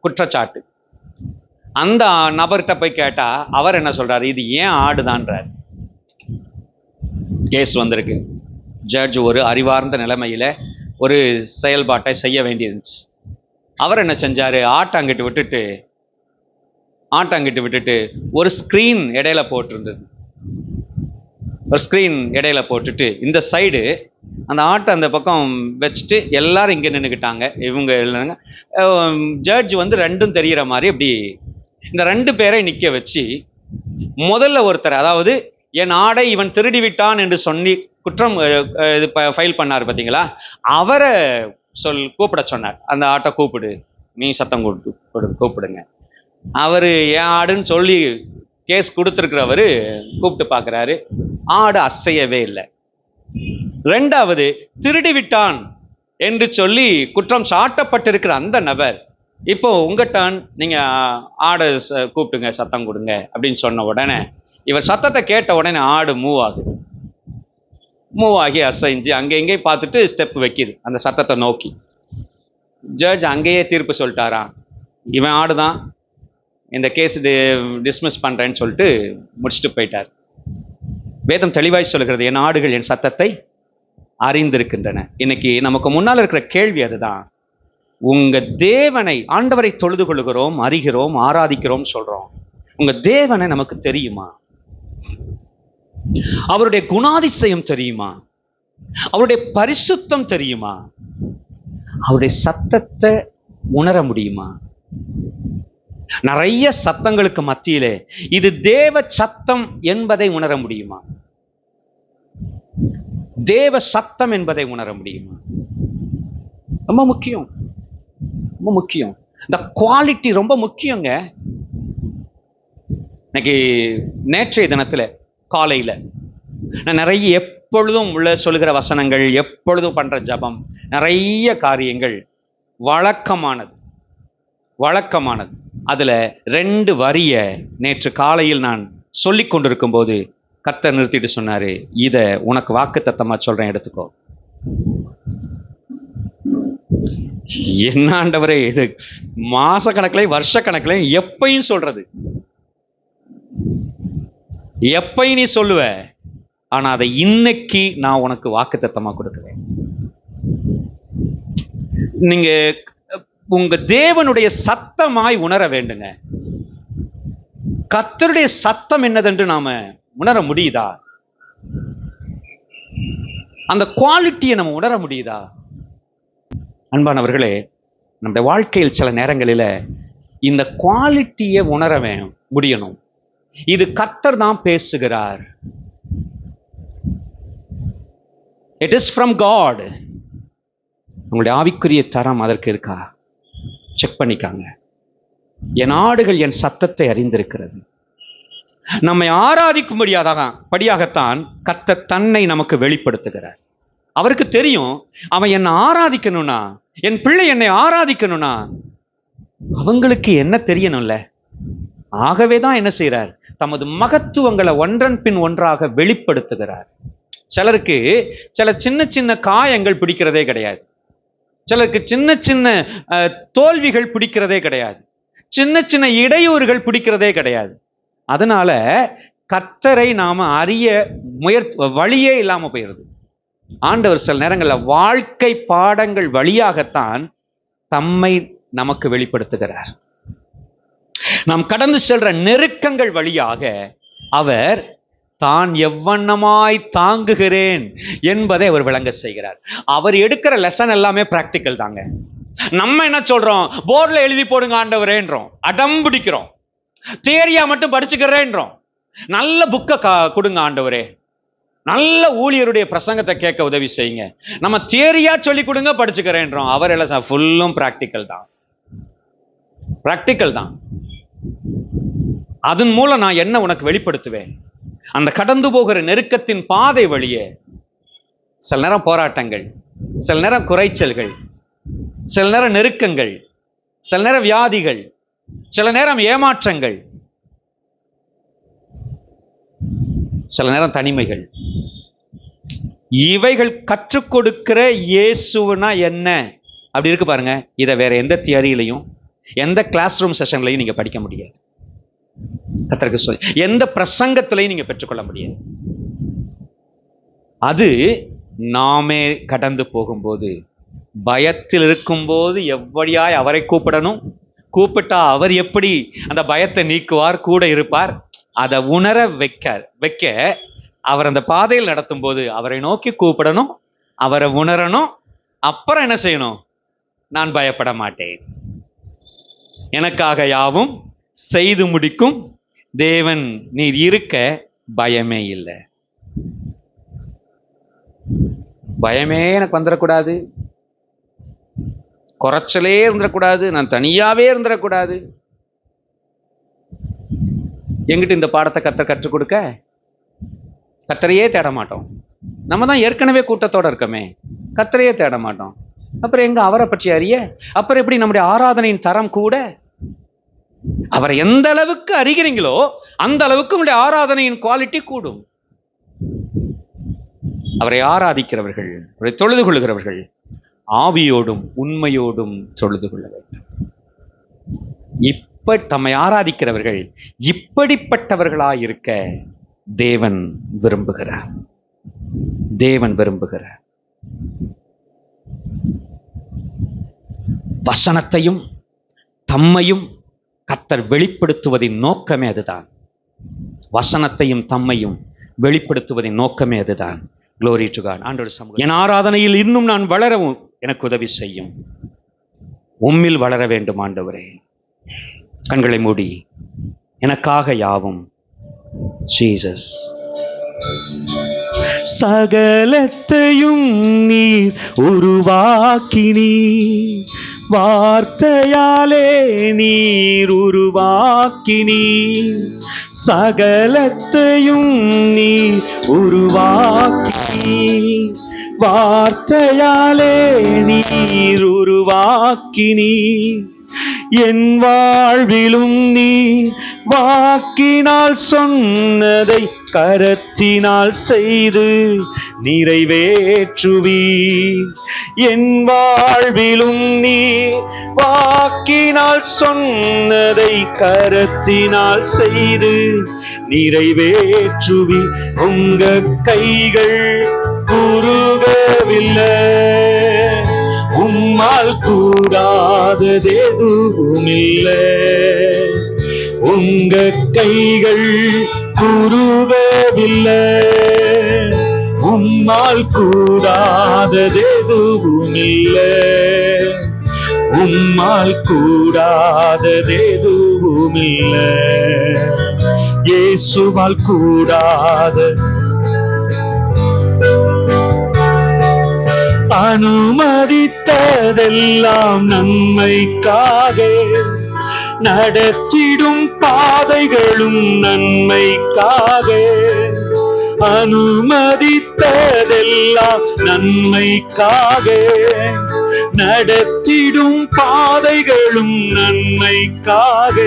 குற்றச்சாட்டு. அந்த நபர்கிட்ட போய் கேட்டா அவர் என்ன சொல்றாரு, இது ஏன் ஆடுதான்றார். கேஸ் வந்திருக்கு. ஜட்ஜ் ஒரு அறிவார்ந்த நிலைமையில ஒரு செயல்பாட்டை செய்ய வேண்டியிருந்துச்சு. அவர் என்ன செஞ்சாரு, ஆட்டாங்கிட்டு விட்டுட்டு ஒரு ஸ்கிரீன் இடையில போட்டிருந்தது. ஒரு ஸ்கிரீன் இடையில போட்டுட்டு இந்த சைடு அந்த ஆட்டை அந்த பக்கம் வச்சுட்டு எல்லாரும் இங்கே நின்றுக்கிட்டாங்க. இவங்க இல்லைங்க, ஜட்ஜ் ரெண்டும் தெரிகிற மாதிரி அப்படி இந்த 2 பேரை நிற்க வச்சு, முதல்ல ஒருத்தர், அதாவது என் ஆடை இவன் திருடி விட்டான் என்று சொல்லி குற்றம் ஃபைல் பண்ணார் பார்த்தீங்களா, அவரை கூப்பிட சொன்னார். அந்த ஆட்டை கூப்பிடு, நீ சத்தம் கூப்பிடுங்க. அவர் என் ஆடுன்னு சொல்லி கேஸ் கொடுத்துருக்கிறவரு கூப்பிட்டு பார்க்குறாரு, ஆடு அசையவே இல்லை. 2வது திருடி விட்டான் என்று சொல்லி குற்றம் சாட்டப்பட்டிருக்கிற அந்த நபர், இப்போ உங்க டர்ன், நீங்க ஆடை கூப்பிட்டுங்க, சத்தம் கொடுங்க அப்படின்னு சொன்ன உடனே இவர் சத்தத்தை கேட்ட உடனே ஆடு மூவ் ஆகி அசைஞ்சு அங்கே எங்கேயும் பார்த்துட்டு ஸ்டெப் வைக்கிது அந்த சத்தத்தை நோக்கி. ஜட்ஜ் அங்கேயே தீர்ப்பு சொல்லிட்டாராம், இவன் ஆடுதான், இந்த கேஸ் டிஸ்மிஸ் பண்றேன்னு சொல்லிட்டு முடிச்சுட்டு போயிட்டார். வேதம் தெளிவாய் சொல்கிறது, என் ஆடுகள் என் சத்தத்தை அறிந்திருக்கின்றன. இன்னைக்கு நமக்கு முன்னால் இருக்கிற கேள்வி அதுதான். உங்க தேவனை, ஆண்டவரை தொழுது கொள்கிறோம், அறிகிறோம், ஆராதிக்கிறோம் சொல்றோம். உங்க தேவனை நமக்கு தெரியுமா? அவருடைய குணாதிசயம் தெரியுமா? அவருடைய பரிசுத்தம் தெரியுமா? அவருடைய சத்தத்தை உணர முடியுமா? நிறைய சத்தங்களுக்கு மத்தியிலே இது தேவ சத்தம் என்பதை உணர முடியுமா? தேவ சத்தம் என்பதை உணர முடியுமா? ரொம்ப முக்கியம். இந்த குவாலிட்டி ரொம்ப முக்கியங்க. இன்னைக்கு நேற்றைய தினத்துல காலையில நான் நிறைய எப்பொழுதும் உள்ள சொல்லுகிற வசனங்கள், எப்பொழுதும் பண்ற ஜபம், நிறைய காரியங்கள் வழக்கமானது. அதுல 2 வரிய நேற்று காலையில் நான் சொல்லி கொண்டிருக்கும் போது கர்த்தர் நிறுத்திட்டு சொன்னாரு, இத உனக்கு வாக்குத்தத்தமா சொல்றேன், எடுத்துக்கோ. என்ன ஆண்டவரே, இது மாச கணக்கில் வருஷ கணக்கில் எப்பயும் சொல்றது, எப்பயும் நீ சொல்லுவ, ஆனா அதை இன்னைக்கு நான் உனக்கு வாக்குத்தத்தமா கொடுக்கிறேன். நீங்க உங்க தேவனுடைய சத்தமாய் உணர வேண்டுங்க. கர்த்தருடைய சத்தம் என்னதென்று நாம உணர முடியுதா? அந்த குவாலிட்டியை நம்ம உணர முடியுதா? அன்பானவர்களே, நம்முடைய வாழ்க்கையில் சில நேரங்களில இந்த குவாலிட்டியை உணர முடியணும். இது கர்த்தர் தான் பேசுகிறார். It is from God. உங்களுடைய ஆவிக்குரிய தரம் அதற்கு இருக்கா? செக் பண்ணிக்காங்க. என் ஆடுகள் என் சத்தத்தை அறிந்திருக்கிறது. நம்மை ஆராதிக்கும்படியாகத்தான் கர்த்தர் தன்னை நமக்கு வெளிப்படுத்துகிறார். அவருக்கு தெரியும், அவன் என்னை ஆராதிக்கணும்னா, என் பிள்ளை என்னை ஆராதிக்கணும்னா அவங்களுக்கு என்ன தெரியணும்ல. ஆகவே தான் என்ன செய்கிறார்? தமது மகத்துவங்களை ஒன்றன் பின் ஒன்றாக வெளிப்படுத்துகிறார். சிலருக்கு சில சின்ன சின்ன காயங்கள் பிடிக்கிறதே கிடையாது. சிலருக்கு சின்ன சின்ன தோல்விகள் பிடிக்கிறதே கிடையாது. சின்ன சின்ன இடையூறுகள் பிடிக்கிறதே கிடையாது. அதனால கர்த்தரை நாம அறிய வழியே இல்லாம போயிருது. ஆண்டவர் சில நேரங்களில் வாழ்க்கை பாடங்கள் வழியாகத்தான் தம்மை நமக்கு வெளிப்படுத்துகிறார். நாம் கடந்து செல்ற நெருக்கங்கள் வழியாக அவர் தான் எவ்வண்ணமாய் தாங்குகிறேன் என்பதை அவர் விளங்க செய்கிறார். அவர் எடுக்கிற லெசன் எல்லாமே பிராக்டிக்கல் தாங்க. நம்ம என்ன சொல்றோம்? போர்டில் எழுதி போடுங்க ஆண்டவரேன்றோம், அடம் பிடிக்கிறோம். தியரியா மட்டும் படிச்சுக்கிறேன்றோம். நல்ல புக்கை கொடுங்க ஆண்டவரே, நல்ல ஊழியருடைய பிரசங்கத்தை கேட்க உதவி செய்யுங்க. நம்ம தியரியா சொல்லி கொடுங்க, படிச்சுக்கிறேன்றோம். அவர் எல்லாம் ஃபுல்லும் பிராக்டிக்கல் தான். பிராக்டிக்கல் தான். அதன் மூலம் நான் என்ன உனக்கு வெளிப்படுத்துவேன்? அந்த கடந்து போகிற நெருக்கத்தின் பாதை வழியே சில நேரம் போராட்டங்கள், சில நேரம் குறைச்சல்கள், சில நேரம் நெருக்கங்கள், சில நேரம் வியாதிகள், சில நேரம் ஏமாற்றங்கள், சில நேரம் தனிமைகள். இவைகள் கற்றுக் கொடுக்கிற இயேசுனா என்ன அப்படி இருக்கு பாருங்க. இதை வேற எந்த தியரியிலையும் எந்த கிளாஸ் ரூம் செஷன்லையும் நீங்க படிக்க முடியாது. கர்த்தருக்கு சொல்லி எந்த பிரசங்கத்திலையும் நீங்க பெற்றுக்கொள்ள முடியாது. அது நாமே கடந்து போகும்போது, பயத்தில் இருக்கும்போது எவ்வளியாய் அவரை கூப்பிடணும், கூப்பிட்டா அவர் எப்படி அந்த பயத்தை நீக்குவார், கூட இருப்பார், அதை உணர வைக்க அவர் அந்த பாதையில் நடத்தும் போது அவரை நோக்கி கூப்பிடணும், அவரை உணரணும். அப்புறம் என்ன செய்யணும்? நான் பயப்பட மாட்டேன், எனக்காக யாவும் செய்து முடிக்கும் தேவன் நீர் இருக்க பயமே இல்லை. பயமே எனக்கு வந்துடக்கூடாது, குறைச்சலே இருந்துடக்கூடாது, நான் தனியாவே இருந்துடக்கூடாது. எங்கிட்ட இந்த பாடத்தை கற்றுக் கொடுக்க? கர்த்தரையே தேட மாட்டோம். நம்ம தான் ஏற்கனவே கூட்டத்தோட இருக்கமே, கர்த்தரையே தேட மாட்டோம். அப்புறம் எங்க அவரை பற்றி அறிய? அப்புறம் எப்படி நம்முடைய ஆராதனையின் தரம் கூட? அவரை எந்த அளவுக்கு அறிகிறீங்களோ அந்த அளவுக்கு உங்களுடைய ஆராதனையின் குவாலிட்டி கூடும். அவரை ஆராதிக்கிறவர்கள், அவரை தொழுது கொள்ளுகிறவர்கள் ஆவியோடும் உண்மையோடும் தொழுது கொள்ள வேண்டும். தம்மை ஆராதிக்கிறவர்கள் இப்படிப்பட்டவர்களாயிருக்க தேவன் விரும்புகிறார். தேவன் விரும்புகிறார். வசனத்தையும் தம்மையும் கர்த்தர் வெளிப்படுத்துவதின் நோக்கமே அதுதான். வசனத்தையும் தம்மையும் வெளிப்படுத்துவதின் நோக்கமே அதுதான். Glory to God. ஆண்டவர் சமூகம், என் ஆராதனையில் இன்னும் நான் வளரவும் எனக்கு உதவி செய்யும். உம்மில் வளர வேண்டும் ஆண்டவரே. கண்களை மூடி எனக்காக யாவும் ஜீசஸ். சகலத்தையும் நீர் உருவாக்கினீர், வார்த்தையாலே நீர் உருவாக்கினீர். சகலத்தையும் நீர் உருவாக்கினீர், வார்த்தையாலே நீர் உருவாக்கினீர். என் வாழ்விலும் நீ வாக்கினால் சொன்னதை கரத்தினால் செய்து நிறைவேற்றுவீர். என் வாழ்விலும் நீ வாக்கினால் சொன்னதை கரத்தினால் செய்து நிறைவேற்றுவீர். உங்க கைகள் குறுகவில்லை, உம்மால் கூடாதது எதுவும் இல்லை. உங்க கைகள் குறுகவில்லை, உம்மால் கூடாதது எதுவும் இல்லை. உம்மால் கூடாததெதுவுமில்ல. இயேசுவால் கூடாத அனுமதித்ததெல்லாம் நன்மைக்காக, நடத்திடும் பாதைகளும் நன்மைக்காக. அனுமதித்ததெல்லாம் நன்மைக்காக, நடத்திடும் பாதைகளும் நன்மைக்காக.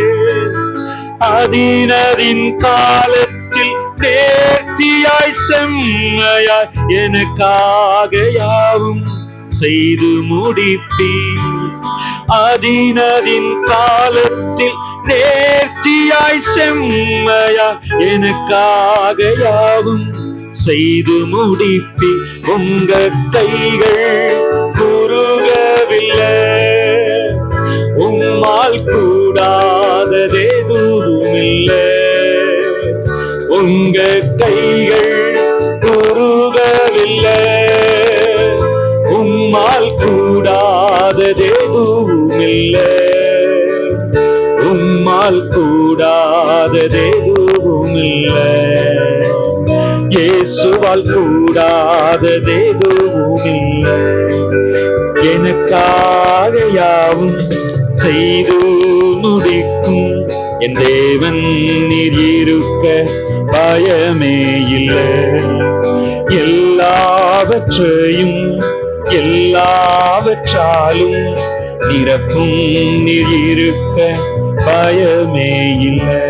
அதினரின் காலத்தில் நேர்த்தியாய் செம்மையாய் எனக்காக யாவும் செய்து முடிப்பீர். அதினரின் காலத்தில் நேர்த்தியாய் செம்மையாய் எனக்காக யாவும் செய்து முடிப்பீர். உங்க கைகள் குறுகவில்லை, உம்மால் கூடாததெதுவுமில்லை. உங்க கைகள் குறுகவில்லை, உம்மால் கூடாததெதுவுமில்லை. உம்மால் கூடாததெதுவுமில்லை. இயேசுவால் கூடாததெதுவுமில்லை. எனக்காக யாவும் செய்து முடிக்கும் என் தேவன் நீர் இருக்க பயமே இல்லை. எல்லாவற்றையும் எல்லாவற்றாலும் நிரப்பும் நீர் இருக்க பயமே இல்லை.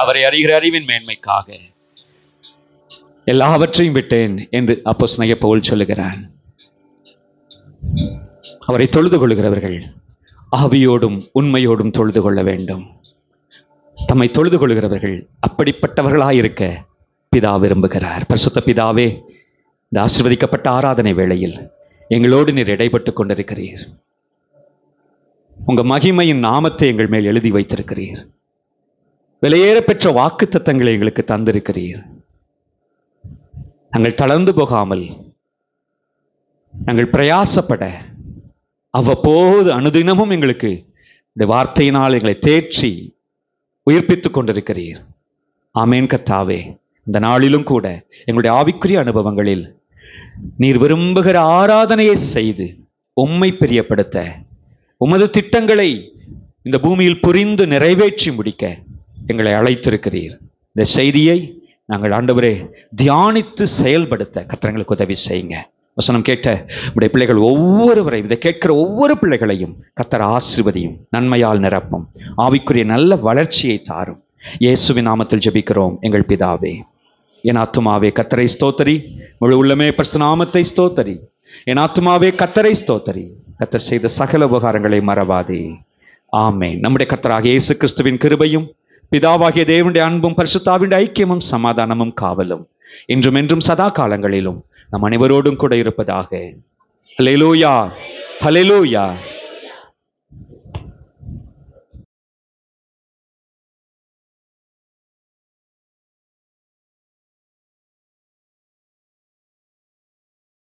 அவரை அறிகிற அறிவின் மேன்மைக்காக எல்லாவற்றையும் விட்டேன் என்று அப்போஸ்தலனாகிய பவுல் சொல்லுகிறான். அவரை தொழுது கொள்கிறவர்கள் ஆவியோடும் உண்மையோடும் தொழுது கொள்ள வேண்டும். தம்மை தொழுது கொள்கிறவர்கள் அப்படிப்பட்டவர்களாயிருக்க பிதா விரும்புகிறார். பரிசுத்த பிதாவே, இந்த ஆசீர்வதிக்கப்பட்ட ஆராதனை வேளையில் எங்களோடு நீர் இடைப்பட்டு கொண்டிருக்கிறீர். உங்க மகிமையின் நாமத்தை எங்கள் மேல் எழுதி வைத்திருக்கிறீர். விலையேற பெற்ற வாக்கு தத்தங்களை எங்களுக்கு தந்திருக்கிறீர். நாங்கள் தளர்ந்து போகாமல், நாங்கள் பிரயாசப்பட அவ்வப்போது அனுதினமும் எங்களுக்கு இந்த வார்த்தையினால் எங்களை தேற்றி உயிர்ப்பித்துக் கொண்டிருக்கிறீர். ஆமேன் கர்த்தாவே. இந்த நாளிலும் கூட எங்களுடைய ஆவிக்குரிய அனுபவங்களில் நீர் விரும்புகிற ஆராதனையை செய்து உம்மை பிரியப்படுத்த, உமது திட்டங்களை இந்த பூமியில் புரிந்து நிறைவேற்றி முடிக்க எங்களை அழைத்திருக்கிறீர். இந்த செய்தியை நாங்கள் ஆண்டவரே தியானித்து செயல்படுத்த கர்த்தர்களுக்கு உதவி செய்யுங்க. வசனம் கேட்ட உடைய பிள்ளைகள் ஒவ்வொருவரையும், இதை கேட்கிற ஒவ்வொரு பிள்ளைகளையும் கர்த்தர் ஆசீர்வதியும், நன்மையால் நிரப்பும், ஆவிக்குரிய நல்ல வளர்ச்சியை தாரும். இயேசுவின் நாமத்தில் ஜெபிக்கிறோம் எங்கள் பிதாவே. என் ஆத்துமாவே கர்த்தரை ஸ்தோத்தரி, முழு உள்ளமே பரிசுத்த நாமத்தை ஸ்தோத்தரி. என் ஆத்துமாவே கர்த்தரை ஸ்தோத்தரி, கர்த்தர் செய்த சகல உபகாரங்களை மறவாதே. ஆமென். நம்முடைய கர்த்தராகிய இயேசு கிறிஸ்துவின் கிருபையும் பிதாவாகிய தேவனுடைய அன்பும் பரிசுத்தாவின் ஐக்கியமும் சமாதானமும் காவலும் இன்றும் என்றும் சதா காலங்களிலும் நம் அனைவரோடும் கூட இருப்பதாக. ஹல்லேலூயா, ஹல்லேலூயா.